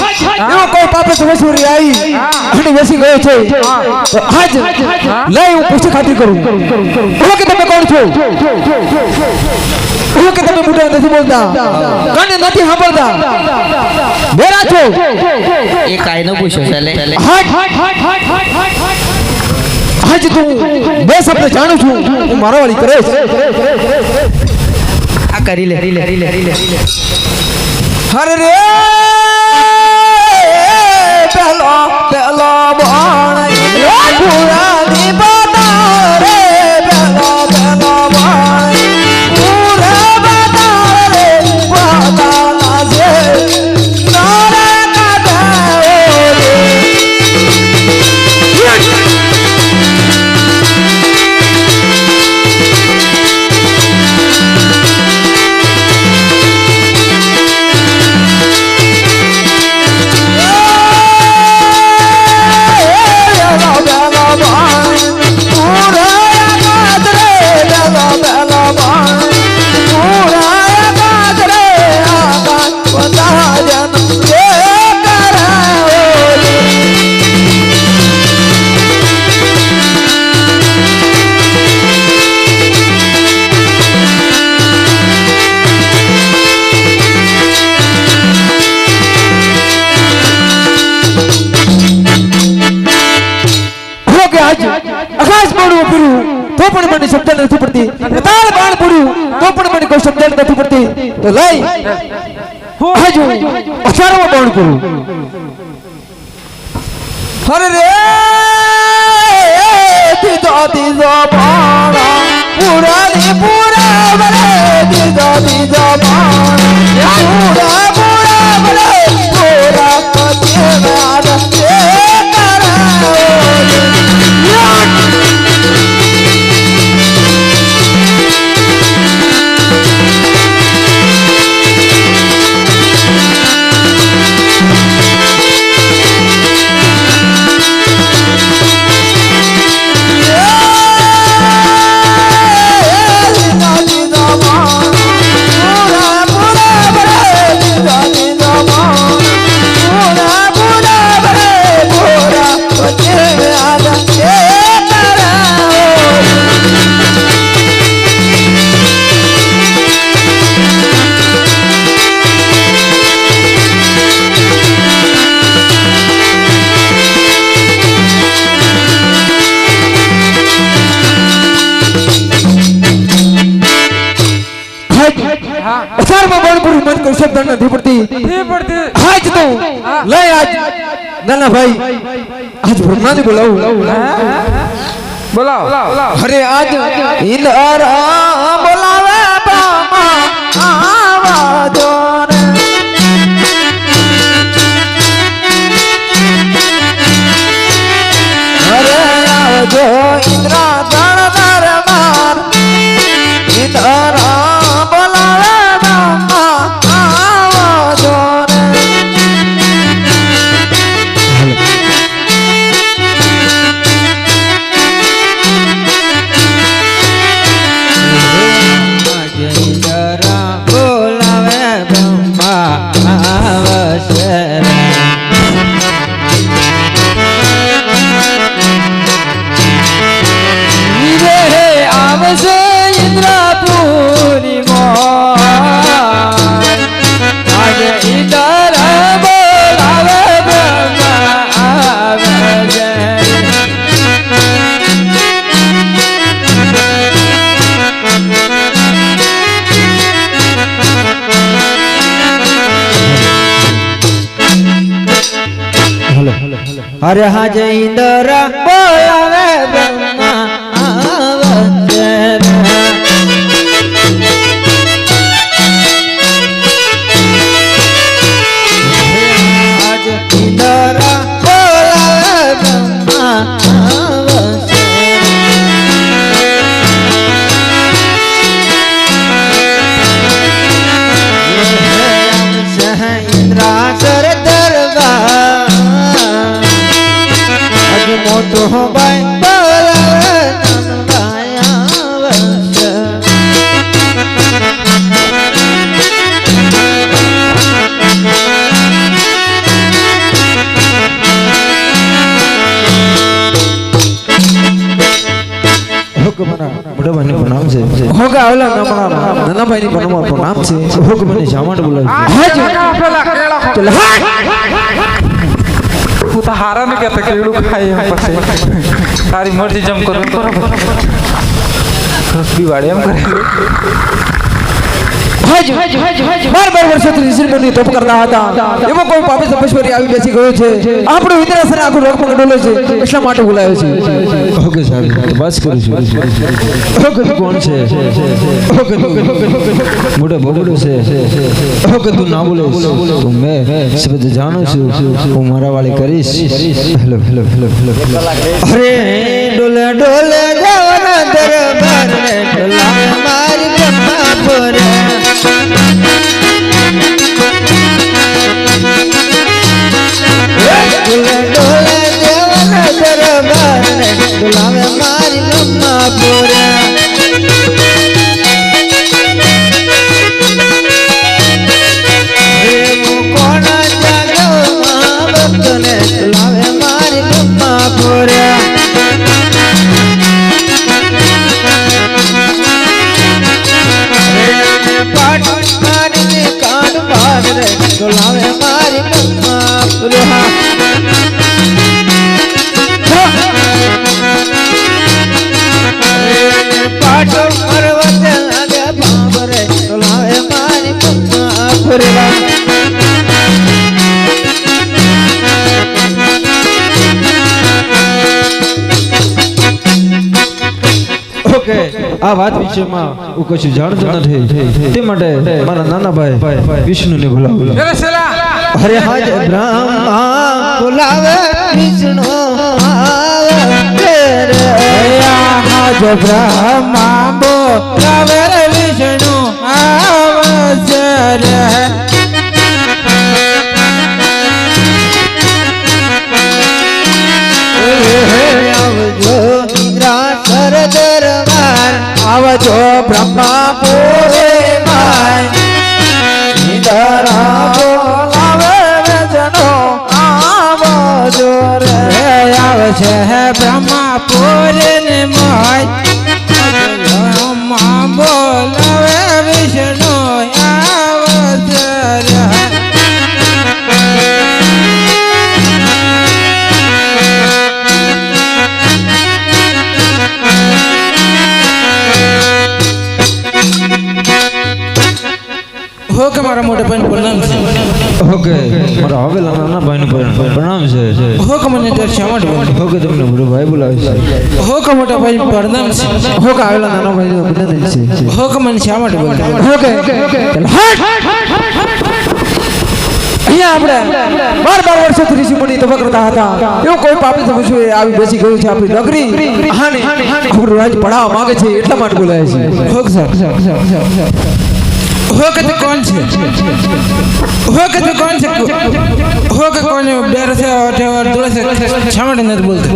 એવો કોઈ પાપે તો વસુરી આવી અને બેસી ગયો છે તો આજ લઈ હું પૂછી ખાતરી કરું બોલો કે તમે કોણ છો બોલો કે તમે મોઢા નથી બોલતા કાને નથી સાંભળતા બેરા છો એ કાયનો પૂછ્યો ચાલે આજ તું બે શબ્દ જાણું છું હું મારા વાળી કરે છે આ કરી લે હરે રે પેલો બાણ પૂરાની બતા રે પેલો બાણ પૂરા બતા રે બતા લાગે તારે કાઢે પણ મને શબ્દ નથી પડતી તાળ બાણ પડ્યું તો પણ મને કોઈ શબ્દ નથી પડતી તો લઈ હજુ અસારમાં બાણ કરું અરે રે દીધો દીધો બાણા પૂરા ની પૂરા બરે દીધો દીધો બાણા પૂરા પૂરા બરે પૂરા કતે વાદ એ કરાવો અસારમાં બાણ કરું મન કોઈ શબ્દ નથી પડતી આજ તો લઈ આજ નાના ભાઈ આજ બ્રહ્માને બોલાવું બોલાવો અરે આજ ઇન્દ્રા બોલાવે બ્રહ્મા આવાજો ને અરે આવજો ઇન્દ્રા ધણ ધરમાર ઇન્દ્રા બોલાવે બ્રહ્મા આવાજો ને અરે હાજે ઇન્દ્ર બોલાવે બ્રહ્મા આવજે હાજે ઇન્દ્ર બોલાવે બ્રહ્મા આવજે ઇન્દ્રાસર દરબાર મોટો ભાઈ બોલાવે ભાઈ આવશે હોગા ઓલા નાના ભાઈ ની નામ છે હોગ મને જામંડ બોલાવે તું તો હારા ને કહેતા કેળું ખાય એમ પછી તારી મરજી જમ કરો બરાબર રસબી વાળે એમ કરે બાર વર્ષોથી ઋષિમુનિ તપ કરતા હતા એમાં કોઈ પાપી તપસ્વી આવી બેસી ગયો છે આપણો વિદ્રાસન આખું રોગમાં ડોલે છે એટલા માટે બોલાયો છે ઓકે સાહેબ બસ કરું છું ઓકે તું કોણ છે ઓકે મોટો બગડો છે ઓકે તું ના બોલે તું મેં સબદ જાણું છું હું મારા વાળી કરીશ હેલો હેલો હેલો હેલો અરે ડોલે ડોલે જવાના દરબાર રે ડોલા મારી કપા પર ડોલે ડોલે દેવાના દરબાર ને ડોલાવે મારી મમ્મા બોરા હું કોના જાગો મા ભક્તને ડોલાવે મારી મમ્મા બોરા પાટ મારીને કાન ભાગ રે ડોલાવે મારી મમ્મા બોરા ભરેલા ઓકે આ વાત વિશેમાં હું કશું જાણતો નથી તે માટે મારા નાના ભાઈ વિષ્ણુને બોલાવો અરે સેલા અરે હાજ બ્રહ્મા બોલાવે વિષ્ણુ આવે રે હાજ બ્રહ્મા બોલાવે રે વિષ્ણુ આવે રે આવજો ઇન્દ્રાસર દરબાર આવજો બ્રહ્મા પૂરે માય ઇન્દ્રા બોલાવે વેજનો આવજો રે આવશે બ્રહ્મા પૂરે ને માય બ્રહ્મા બોલાવે વિષ્ણુ આવશે રે હો કે મારા મોટા ભાઈને પ્રણામ છે ઓકે મારા હવેલા નાના ભાઈનું પ્રણામ છે હો કે મને દર શા માટે બોલે ઓકે તમને મોટો ભાઈ બોલાવે છે હો કે મોટા ભાઈ પ્રણામ છે ઓકે હવેલા નાના ભાઈનું અભિનંદન છે હો કે મને શા માટે બોલે ઓકે અહીંયા આપણે 12 વર્ષોથી ઋષિ મુનિ તપ કરતા હતા એવું કોઈ પાપી સમજવું એ આવી બેસી ગયું છે આપણી નગરી આને આપણું રાજ પડાવવા માંગે છે એટલા માટે બોલાય છે હો કે સર हो के तो कौन से हो के तो कौन से हो के कौन बेर से और दूर से छमड़ न बोलते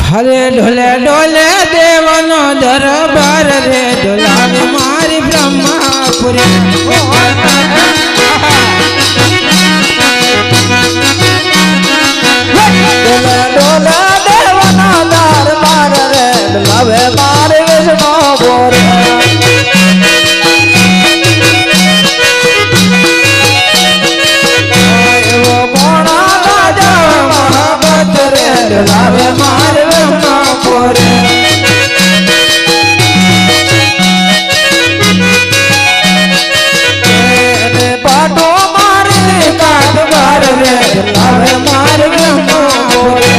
हरे ढोले ढोले देवनो दरबार रे ढोलावे मारी ब्रह्मापुरी ડોલે ડોલે દેવનો દરબાર રે ઢોલાવે મારી વિષ્ણુપુરી ढोलावे मारे ब्रह्मापुरी पाटो मारे काट बार रे ढोलावे मारे ब्रह्मापुरी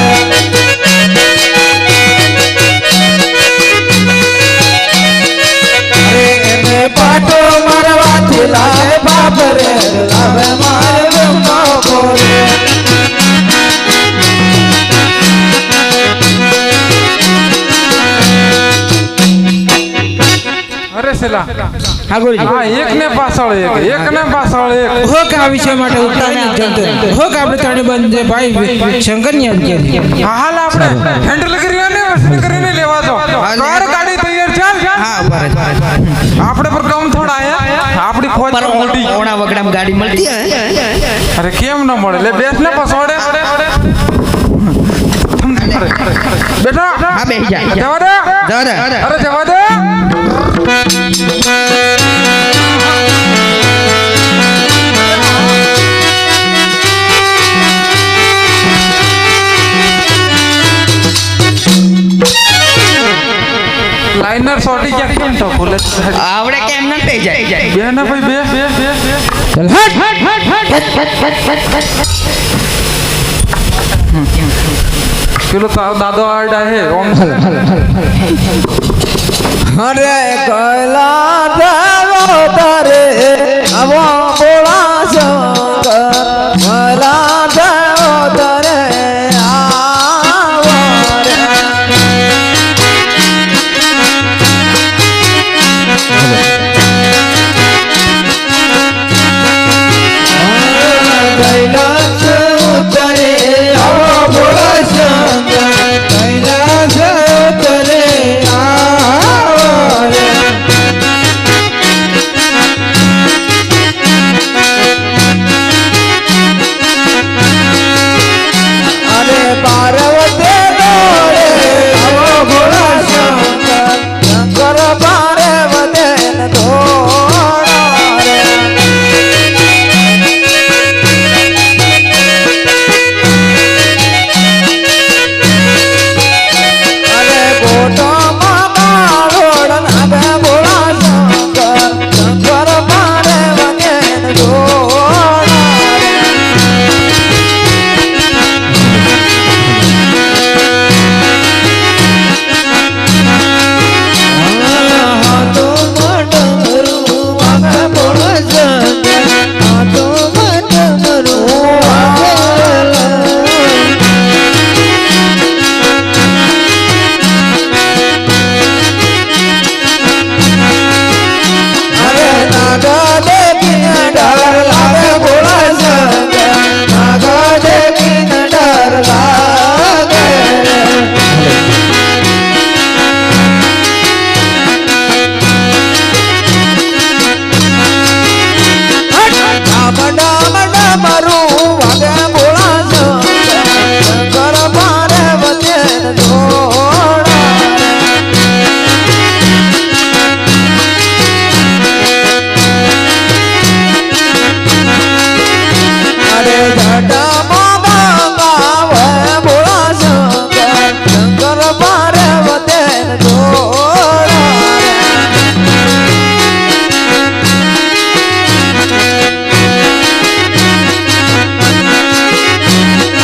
पाटो मारवाથી લાય બાપ રે ઢોલાવે મારે ब्रह्मापुरी અરે સેલા હા ગુરુજી હા એક ને પાછળ એક हो का विषय માટે ઉતાને જતો हो का આપણે ત્રણે બંધ ભાઈ શંકર ની આમ કે હાલ આપણે હેન્ડલ કરીને વસન કરીને લેવા દો કાર ગાડી તૈયાર ચાલ હા બરાબર આપણે પર કમ થોડા આયા આપણી ફોજ પર મોટી ઓણા વગડામાં ગાડી મળતી હે અરે કેમ ન મળે લે બેસ ને પસોડે બેટા હા બેહી જા જવા દે જવા દે અરે જવા દે લાઇનર સોટી ક્યાં કેમ તો બોલે આવડે કેમ ન થઈ જાય બે ના ભાઈ બે ચલ હટ પેલો તારો દાદો આડા હે ઓમ અરે કૈલા દેવો તારે આવો બોલા શંકર કૈલા દેવો તારે આવો રે કૈલાસ ઉતરે આવો બોલા શંકર કૈલાસ ઉતરે આવો રે જટામાં ગંગાવે ભોળા શંકર શંકર પાર્વતે જોડા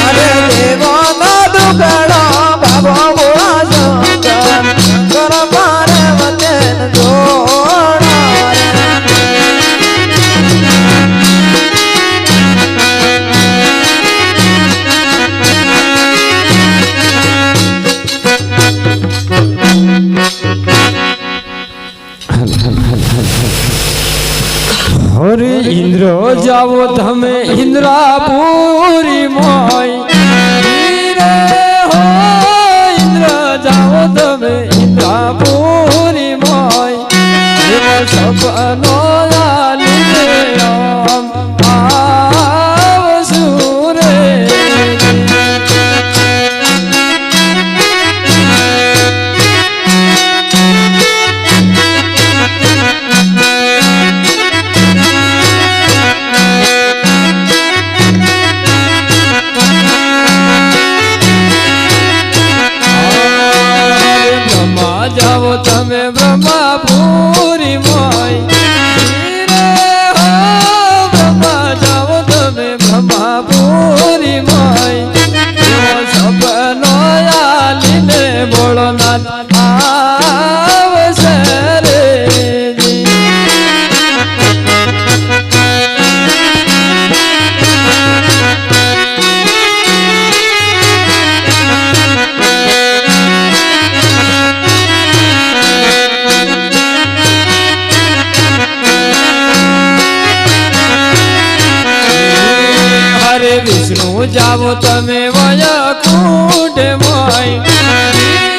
અરે દેવાના દુકડા બાબા ભોળા શંકર શંકર પાર્વતે જોડા હરે ઇન્દ્ર જાવો તમે ઇન્દ્રાપુરી મોય રે હો ઇન્દ્ર જાવો તમે ઇન્દ્રાપુરી મોય એવો સપનો લીધે આમ આવશું રે જાવો તમે બ્રહ્માપુરી મોય રે હો બ્રહ્મા જાવો તમે બ્રહ્માપુરી મોય એવો સપનો આલીને ભોળોનાથ આવશે રે વિષ્ણુ જાવો તમે વયકુંઠ મોય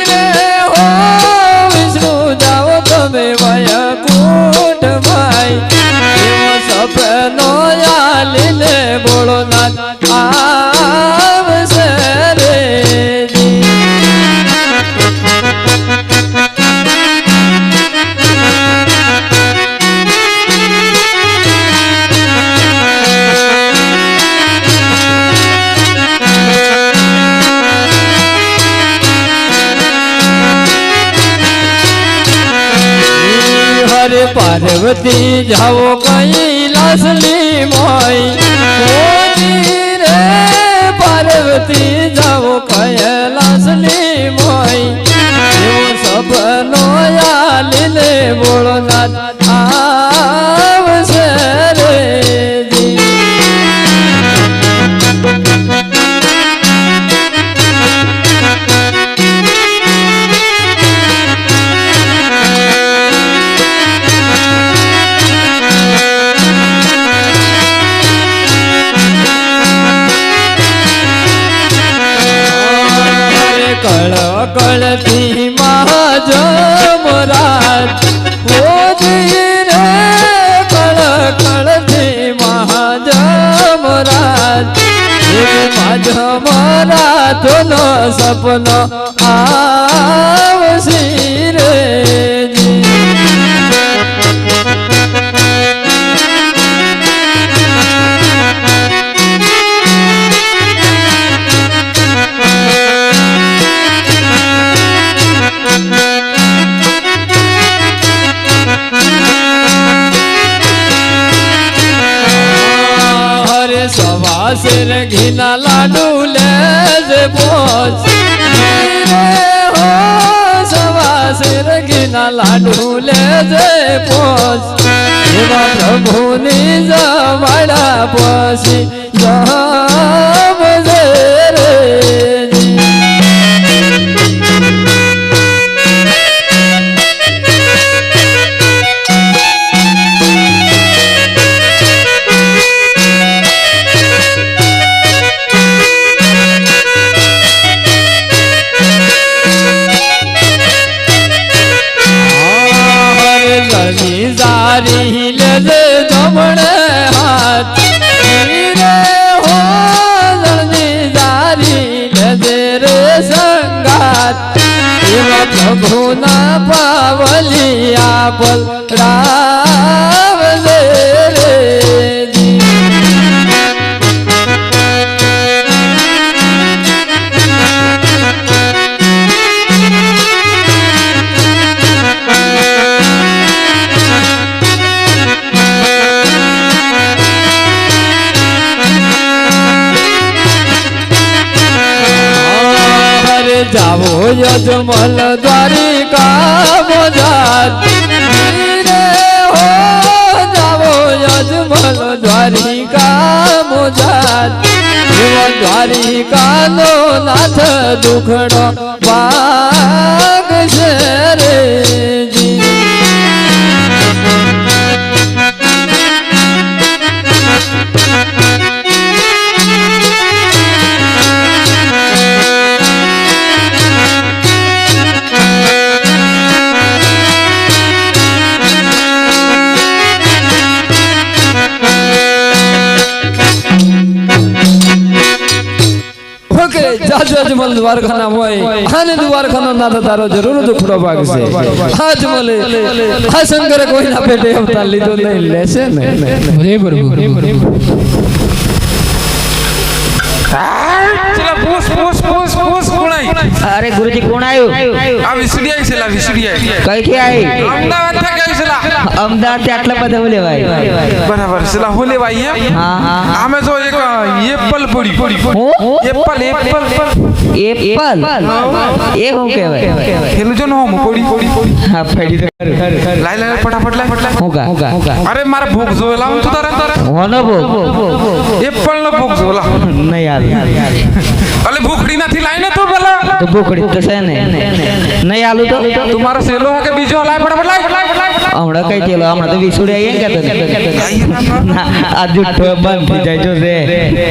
રે હો વિષ્ણુ જાવો તમે વયકુંઠ મોય એવો સપનો આલીને ભોળોનાથ આવશે રે હરે પાર્વતી જાવો કૈલાસની મોય રે પાર્વતી જાવો કૈલાસની મોય એવો સપનો આલીને ભોળોનાથ આવશે રે કળ કળથી મહાજમરાજ હોજી રે કળ કળથી મહાજમરાજ મહાજમરાજનો સપનો આવશે રે સવાસેર ઘીના લાડુ લેજે પોચ રે હો સવાસેર ઘીના લાડુ લેજે પોચ એવા પ્રભુની જવાડા પછી જમજે રે જારી લેજે જમણે હાથ રે હો જળની જારી લેજે રે સંગાત એવા પ્રભુના પાવલિયા પલરાવજે રે જાવો યજમલ દ્વારિકા મોજાત રે હો જાવો યજમલ દ્વારિકા મોજાત એવો દ્વારિકાનો નાથ દુખડો ભાગ છે રે જી અજમલ દ્વારખાના હોય અને દ્વારખાનો નાથ તારો જરૂર દુખડો ભાગ છે અજમલે આ શંકરે કોઈના પેટે અવતાર લીધો નહીં લેશે ને હરે પ્રભુ ચલા પૂસ કોણાઈ અરે ગુરુજી કોણ આવ્યું આ વિસડીયા છે લા વિસડીયા કઈ થી આવી અમદાવાદ થી કઈ છે લા અમદાવાદ થી આટલા બધા લેવાય બરાબર છે લા હો લેવાય એમ હા હા આમે જો એક એપલ પડી એપલ એ હું કહેવાય ખેલું જો નો પડી હા પડી લાઈ ફટાફટ હું કા અરે મારા ભૂખ જો લાવું તું તારે હોનો ભોગ એપલ નો ભૂખ જો લા નહીં યાર અલે ભૂખડી નથી લાઈને તું પેલા તો ભૂખડી તો છે ને નહીં આલુ તો તમારો સેલો હે કે બીજો લાઈ ફટાફટ લાઈ હમણાં કઈ ચેલો હમણાં તો વિસુડી આવીએ કે તને આ જુઠ્ઠો બંધ થઈ જાય જો રે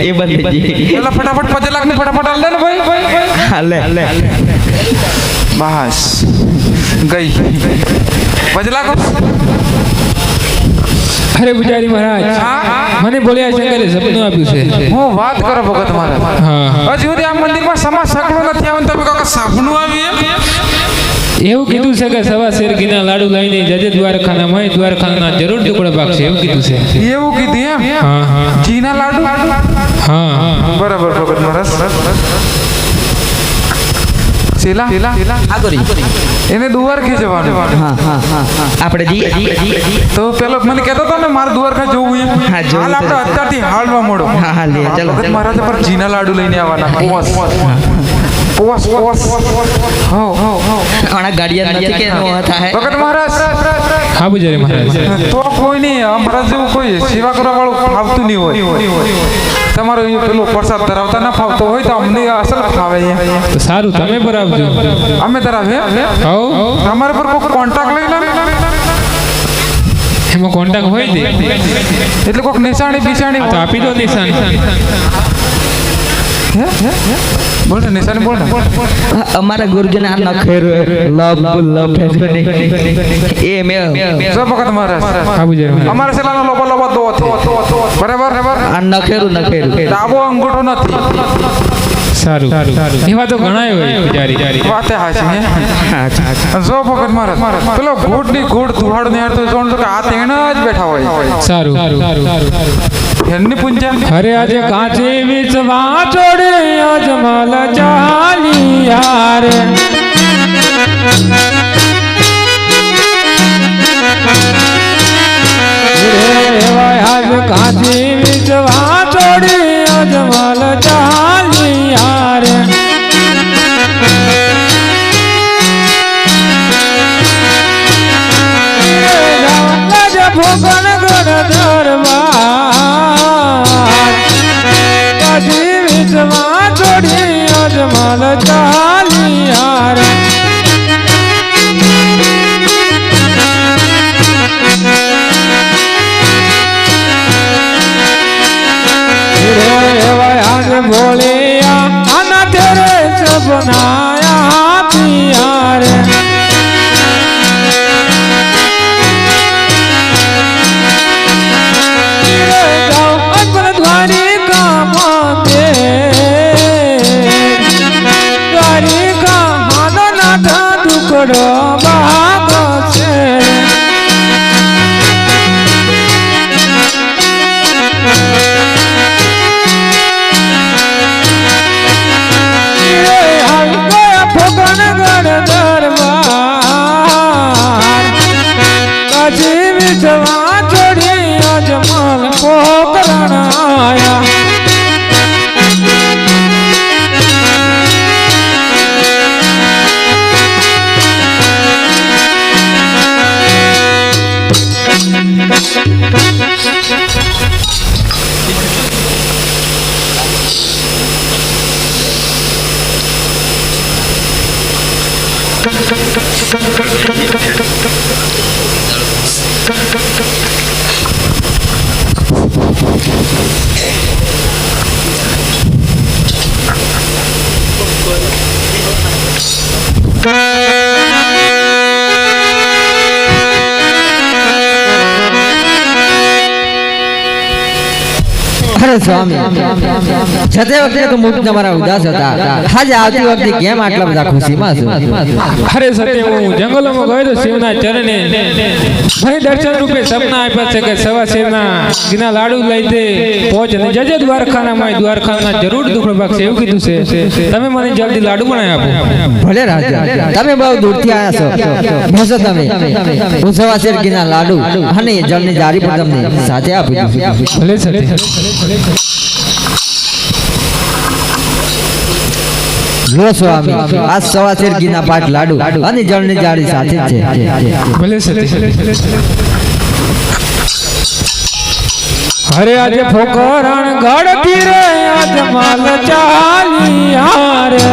એ બંધ થઈ જાય પેલા ફટાફટ 5 લાખ ની ફટાફટ આલ દે ને ભાઈ હાલે બસ ગઈ 5 લાખ અરે પૂજારી મહારાજ મને બોલ્યા શંકરે સપનું આપ્યું છે હું વાત કરો ભગત મારા હા હજી સુધી આ મંદિરમાં સમા સગડો નથી આવ્યો તમે કાકા સપનું આવી એમ એવું કીધું છે કે સવા શેર ઘીના લાડુ લઈને જજે દ્વારખાના મય દ્વારખાના જરૂર ટુકડો પાક છે એવું કીધું છે એવું કીધું એમ હા હા જીના લાડુ હા બરાબર ભગત મહારાજ શેલા એને દ્વારકા જવાનું હા આપણે જી તો પેલો મને કહેતો હતો ને મારે દ્વારકા જવું એમ હા, જવું હાલ આપણે તો. અત્યારથી હાલવા મોડો હા, લે, ચાલો, ભગત ચાલો. મહારાજ પર જીના લાડુ લઈને આવવાના પોસ હો હમણાં ગાડિયા નથી કે નો થાય ભગત મહારાજ હા પૂજારી મહારાજ તો કોઈ નહીં અમારા જેવું કોઈ સેવા કરવા વાળું ફાવતું નહીં હોય તમારો એ પેલો પ્રસાદ ધરાવતા ના ફાવતો હોય તો અમને અસલ ફાવે અહીંયા. તો સારું તમે પર આવજો અમે ધરાવે આવો તમારા પર કોઈ કોન્ટ્રાક્ટ લઈ લે એમાં કોન્ટેક્ટ હોય દે એટલે કોઈક નિશાણી બિશાણી તો આપી દો નિશાન બોલ ને નિશાની બોલ ને અમારા ગુરુજીને આ નખેર લપ એ મે જો ભગત મહારાજ હા પૂજારી મહારાજ અમારા સેલાનો લોબો લોબો દો હતો બરાબર આ નખેરું ડાબો અંગૂઠો નથી સારું એવા તો ઘણા હોય પૂજારી વાતે હાચી હે જો ભગત મહારાજ પેલો ઘોડની ઘોડ દુહાડ ને તો જોણ તો કે આ તેણ જ બેઠા હોય સારું એમની પૂંજા અરે આજે કાચે વિચવા ચોડે અજમલ ચાલી યાર આજ કાચે વિચવા ચોડે અજમલ ચાલી યાર ભોગણ ગણ દરબાર કાજી વિચમાં ચોડી અજમલ ચાલી યાર આજ ભોળિયા આના તેરે સપનાયા પિયાર ટુકડો ભાગ છે આવી અરે સ્વામી જતે વખતે તો મુખ તમારા ઉદાસ હતા આજે આવતી વખતે કેમ આટલા બધા ખુશીમાં છો અરે સત્ય હું જંગલોમાં ગયો તો શિવના ચરણે મને દર્શન રૂપે સપના આપ્યા છે કે સવા શેરના ઘીના લાડુ લઈ દે પહોંચ અને જજે દ્વારખાનામાં દ્વારખાના જરૂર દુખડો ભાગશે એવું કીધું છે તમે મને જલ્દી લાડુ બનાવી આપો ભલે રાજા તમે બહુ દૂરથી આવ્યા છો બેસો તમે હું સવા શેર ઘીના લાડુ અને જળની જારી પણ તમને સાથે આપી દઉં ભલે સત્ય લો સ્વામી આ સવા શેર ઘીના પાટ લાડુ અને જળની જારી સાથે જ છે ભલે સત્ય અરે આજે ફોકરણ ગળતી રે આજ માલ ચાલી હારે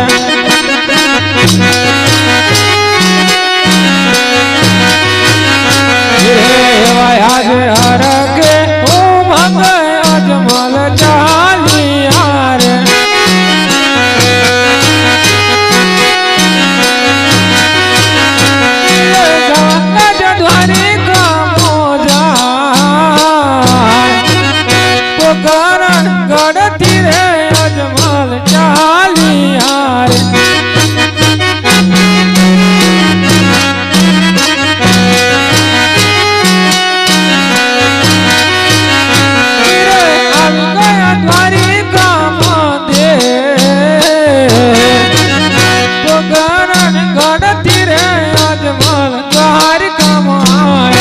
આજે હરકે ઓ મંગે આજ માલ ચાલી હારે ગડતી રે અજમલ ચાલી હારે ગડતી રે અજમલ દ્વારિકામાં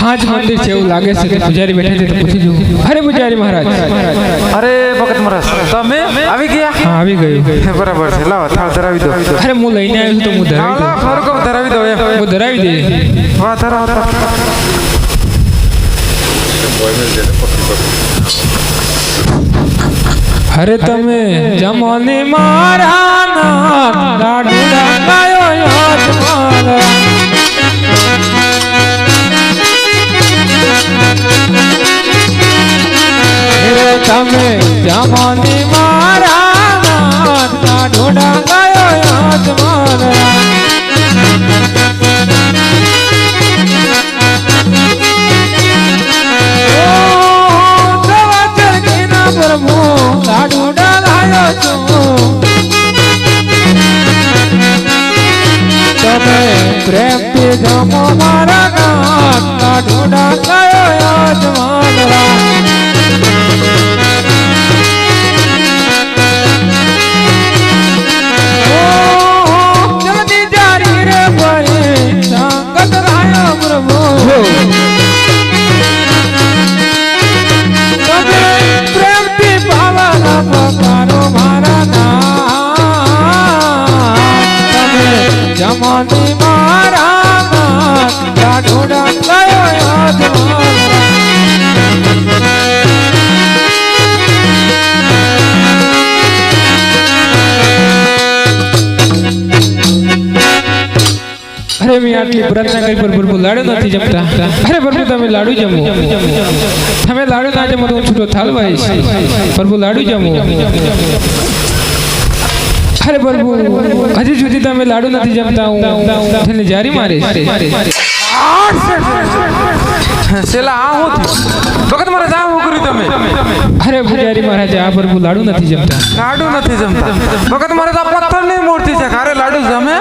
આજ મંદિર છે એવું લાગે છે કે પૂજારી બેઠા છે તો પૂછી જોઉં અરે પૂજારી મહારાજ અરે ભગત મહારાજ તમે આવી ગયા હા આવી ગયું બરાબર છે લાવો થાળ ધરાવી દો અરે હું લઈને આવ્યો છું તો હું ધરાવી દઉં ફરકો ધરાવી દો એમ હું ધરાવી દે વાહ ધરાવો અરે તમે જમોને મારા નાથ લાડુ લગાયો યાદ મારા તમે જમોને મારા નાથ લાડુ લગાયો યાદ મારા પ્રભુ લાડુ ડાલાયો છું તમે પ્રેમથી જમો મારા નાથ લાડુ ડાલાયો યાદ મારા જલ્દી જારી રે ભરી સંગત રાયો પ્રભુ પકારો મારા નાથ તમે જમોની મારા નાથ લાડુ ડાલાયો યાદ અરે મેં આટલી પ્રાર્થના કરી પર પ્રભુ લાડુ નથી જમતા અરે પ્રભુ તમે લાડુ જમો તમે લાડુ ના જમો તો હું છૂટો થાલવાઈશ પ્રભુ લાડુ જમો અરે પ્રભુ હજી સુધી તમે લાડુ નથી જમતા હું તેને જારી મારીશ સેલા આ હું ભગત મહારાજ આ હું કર્યું તમે અરે પૂજારી મહારાજ આ પ્રભુ લાડુ નથી જમતા લાડુ નથી જમતા ભગત મહારાજ આ પથ્થરની મૂર્તિ છે ખારે લાડુ જમે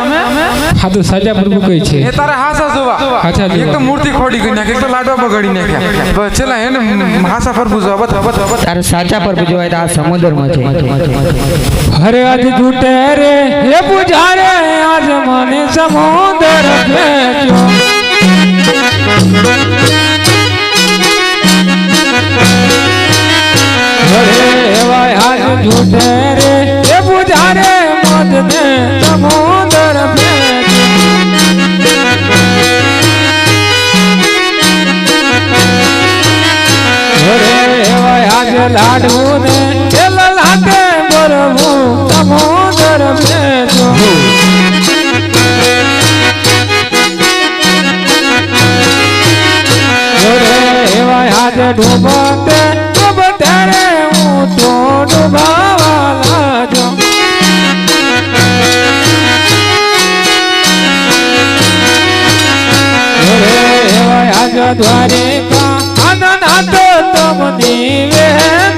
હા તો સાચા પ્રભુ કઈ છે એ તારે હાસા જોવા હાસા જોવા. એક તો મૂર્તિ ખોડી ગઈ નાખી એક તો લાડવા બગાડી નાખ્યા બસ છેલ્લા એને હાસા ફરબુ જોવા બતા તારે સાચા પર જોવાય તો આ સમુદ્રમાં છે અરે આજ જૂટે રે હે પૂજારે આજ મને સમુદ્ર ભેજો અરે એવાય આજ જૂટે રે હે પૂજારે મદને સમુદ્ર ભેજો અરે એવાય આજ લાડુ ને લાગે બરવું સમુદ્ર ભેજો એવાય આજે ડૂબતે ડૂબતે રે હું તો ડૂબાવા આજ દ્વારિકા આનંદ તમની વેન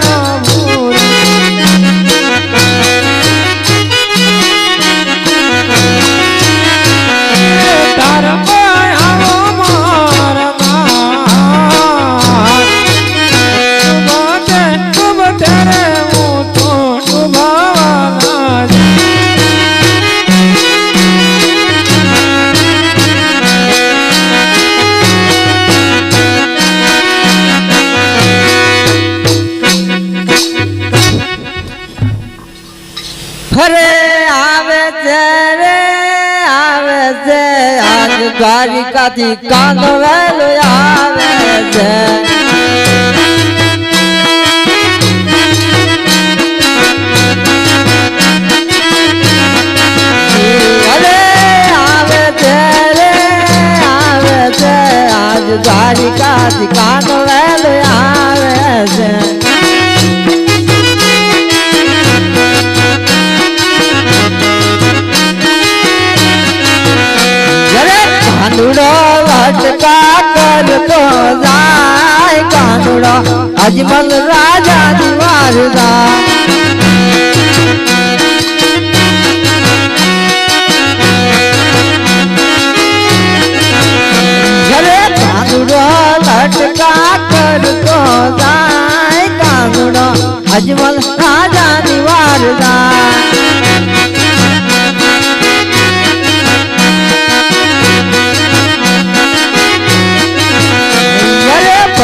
અરે આવે છે રે આવે છે આજ દ્વારિકાથી કાંદવેલો આવે છે અરે આવે છે રે આવે છે આજ દ્વારિકાથી કાંદવેલો આવે છે કાનુડો લટકા કરતો જાય કાનુડો અજમલ રાજા દિવારદા ઘરે કાનુડો લટકા કરતો જાય કાનુડો અજમલ રાજા દિવારદા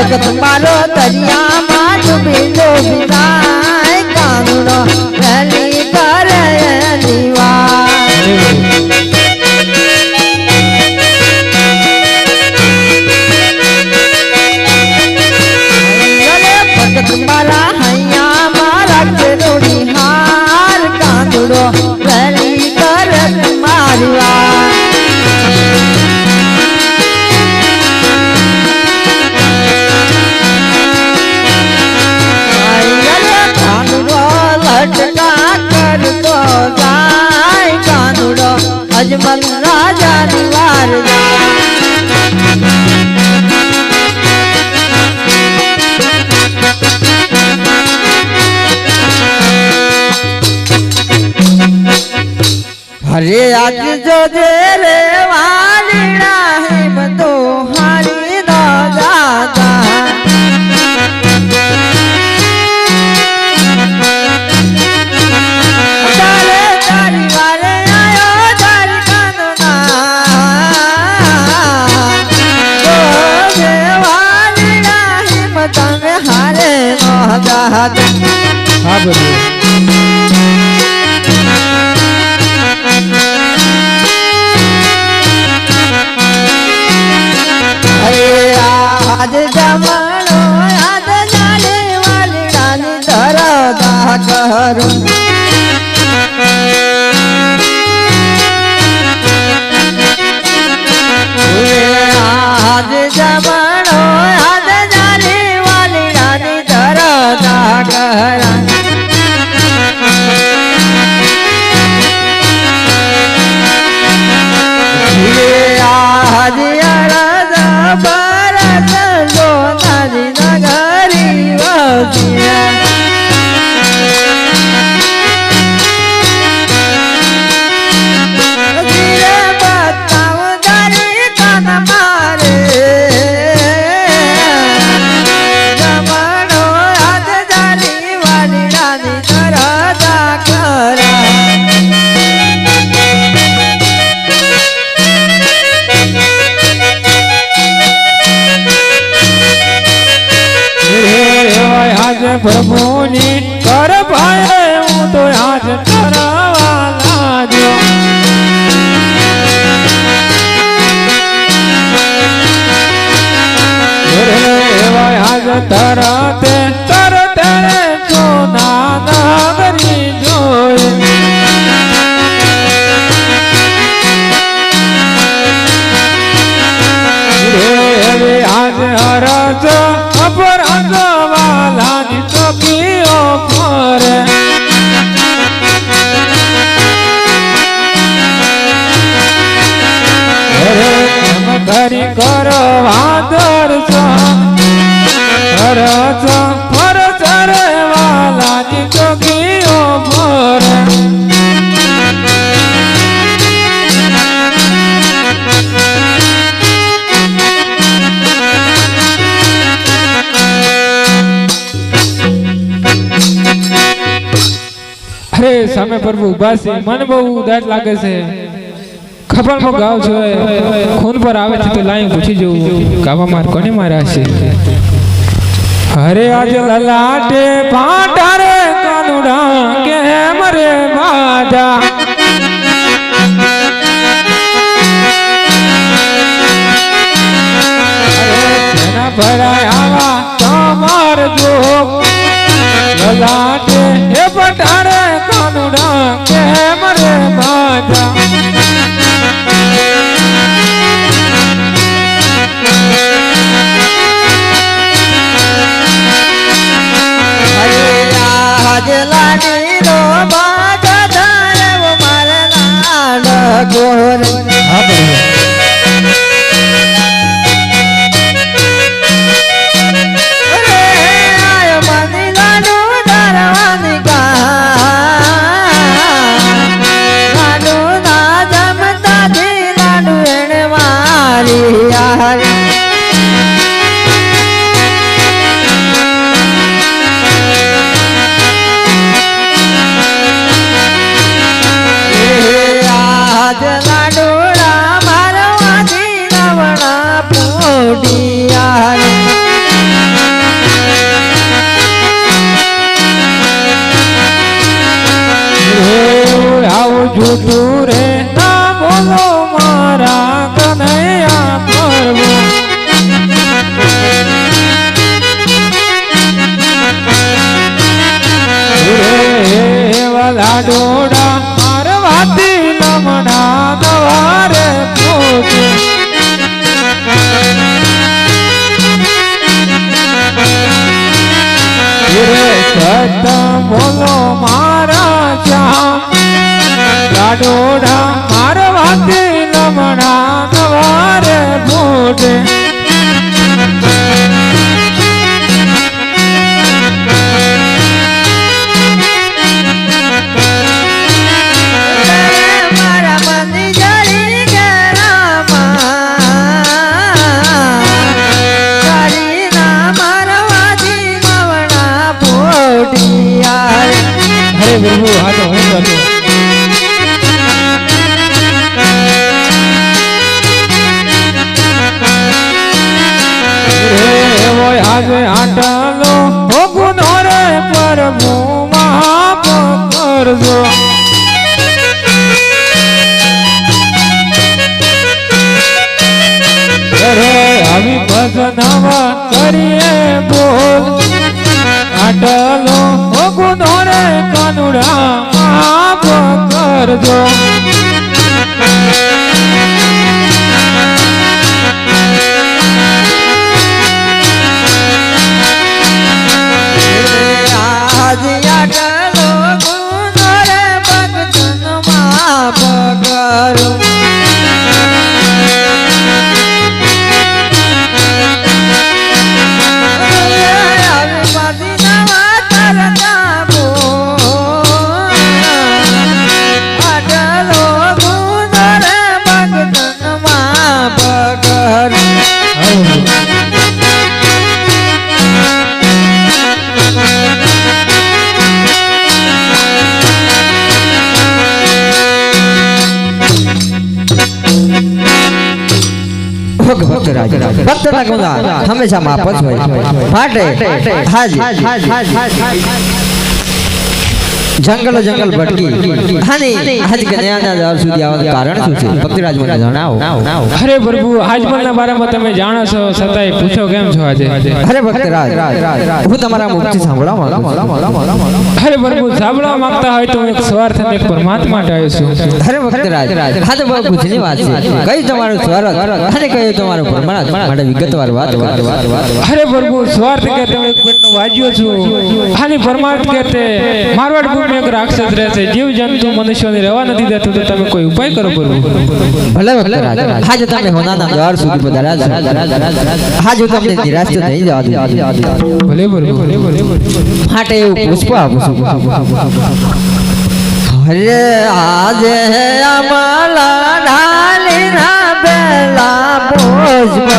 ભગત મારો દરિયામાં ડૂબેલો વિનાય કાનુડો વેલી કરે નિવાય ભગત મારા હૈયા મારા ચરોડી હાર કાનુડો વેલી કરે મારી વા અજમલ રાજા નિવારદા હરે આજ જોજે રે વાલીડા હિમ તો હારી દાદા હા બધું આજ જમણો આજ જાને વાલી રાની ધરદા કરું આજ જમણો આજ જાને વાલી રાની ધરદા કરા પ્રભુની કર ભાઈ હું તો આજ કરવા લાગ્યો આજ તરતે તરતે સોના નગરી જોઈ આજ હરજ અપરાધ વાલાની ચોકીઓ ફરે ઘરે કરવા દર્શન રચ ફરજ રે વાલાજી જોગીઓ પર અરે સામે પ્રભુ ઉભા છે મને બહુ ઉદાસ લાગે છે ખભણમાં ગાવ છે ખૂન પર આવે છે તો લાઈ પૂછી જવું ગાવા માર કોને માર્યા છે અરે આજ લલાટે પાટા રે કાનુડા કેમ રે બાજા અરે ભરાય આવા તમાર જોગ લલાટે હે પટારે કાનુડા કેમ રે બાજા આજ લાડી રો બાજા ધારે વો મારે લાડ ગોર જૂઠું રે ના બોલો મારા કનૈયા પરવો વાલા ડોડા મારવાતી લમણા દવારે પોતે સતમ બોલો મારા શ્યામ લાડોડા મારવાતી લમણા દવારે પોતે પ્રભુ હાથો હે આજે આટલો ભોગુનો રે પ્રભુ માફ કરજો અરે આવી ભજનવા કરીએ બોલ આટલો ભોગુનો રે કાનુડા માફ કરજો ભક્તના ગુના હંમેશા માફ જ હોય માટે હાજી જંગલ જંગલ ભટકી અને આજ કન્યાના દર સુધી આવવાનું કારણ શું છે ભક્તિરાજ મને જણાવો અરે પ્રભુ આજમલના બારામાં તમે જાણો છો છતાંય પૂછો કેમ છો આજે અરે ભક્તરાજ હું તમારા મુખથી સાંભળવા માંગુ અરે પ્રભુ સાંભળવા માંગતા હોય તો હું એક સ્વાર્થ અને એક પરમાત્મા માટે આવ્યો છું અરે ભક્તરાજ આ તો બહુ ખુશીની વાત છે કયું તમારું સ્વાર્થ અને કયું તમારું પરમાત્મા માટે વિગતવાર વાત અરે પ્રભુ સ્વાર્થ કે તમે એક પેટનો વાજ્યો છું આની પરમાર્થ કે તે મારવાડ ગામમાં એક રાક્ષસ રહે છે જીવ જંતુ મનુષ્યોને રહેવા નથી દેતો તો તમે કોઈ ઉપાય કરો પ્રભુ ભલે ભલે હા જો તમે હોનાના દ્વાર સુધી પધાર્યા હા જો તમને નિરાશ તો નહીં જવા દઉં ભલે પ્રભુ માટે એવું પુષ્પ આપું છું અરે આજે અમાલા ઢાલી ના બેલા પુષ્પ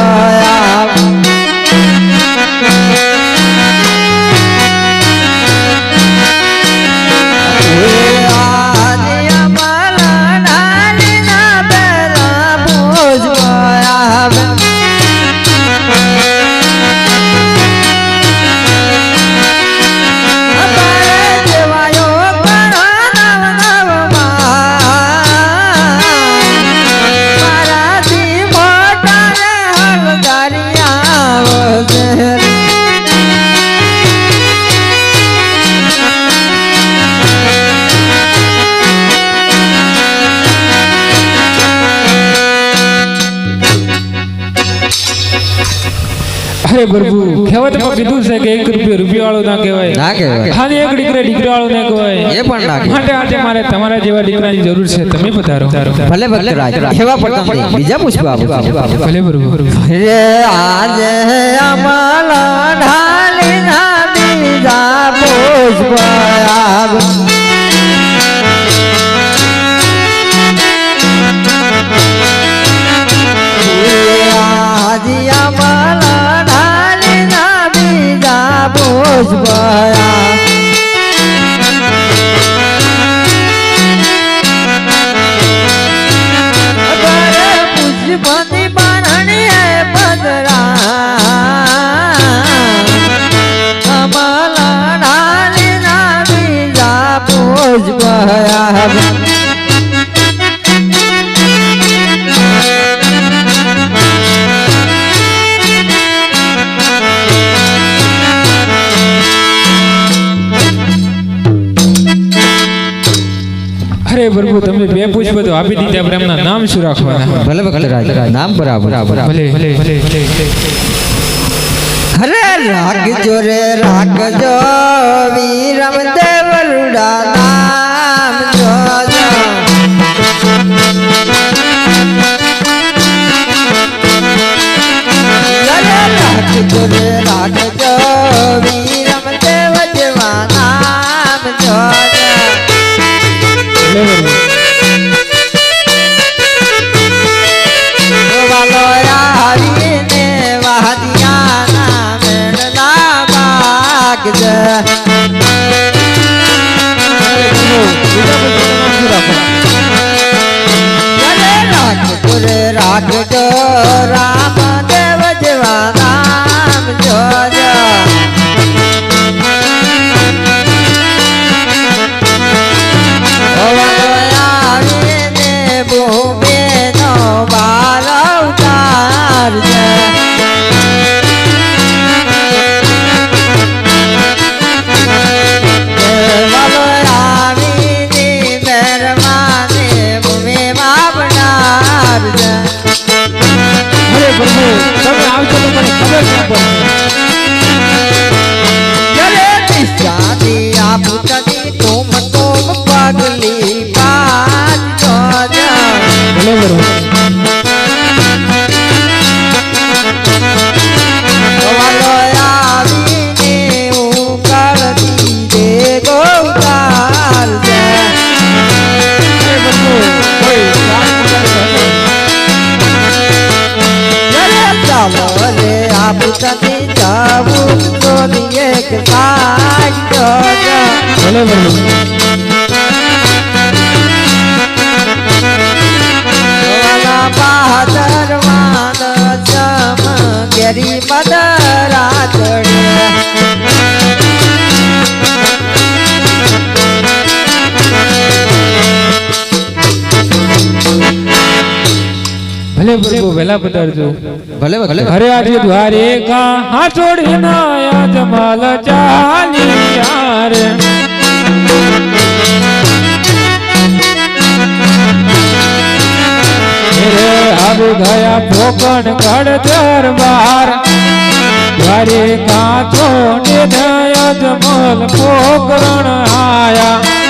અરે પ્રભુ કહેવતમાં કીધું છે કે 1 રૂપિયો રૂપિયાવાળો ના કહેવાય ના કહેવાય ખાલી એક દીકરાવાળો ના કહેવાય એ પણ ના કહેવાય માટે આજે મારે તમારા જેવા દીકરાની જરૂર છે તમે પધારો ભલે ભલે રાજ એવા પણ તમને બીજા પુષ્પ આપું ભલે પ્રભુ રે આજે અમાલા ઢાલી ના બીજા પુષ્પ આપ અરે પ્રભુ તમે બે પુષ્પ તો આપી દીધા પણ એમના નામ શું રાખવાના ભલે ભલે રાજ નામ બરાબર ભલે અરે રાખજો રે રાખજો વીરમ દેવરુડા નામ જોજો રાખજો રે રાખજો વીરમ દેવ જેવા નામ જોજો વાલો આવીને વાહદિયાના મેળના બાગજે રાખજો રે રાખજો રામદેવ જેવા નામ જોજો કેરી મદરા ચડે ભલે પ્રભુ વેલા પધારજો ભલે ભલે ઘરે આજે દ્વારે કા હાચોડી ના યજમાલ ચાલી યાર રે આબુ ગયા પોકણ કડ દરબાર દ્વારિકા છોડી દયા જમલ પોકરણ આયા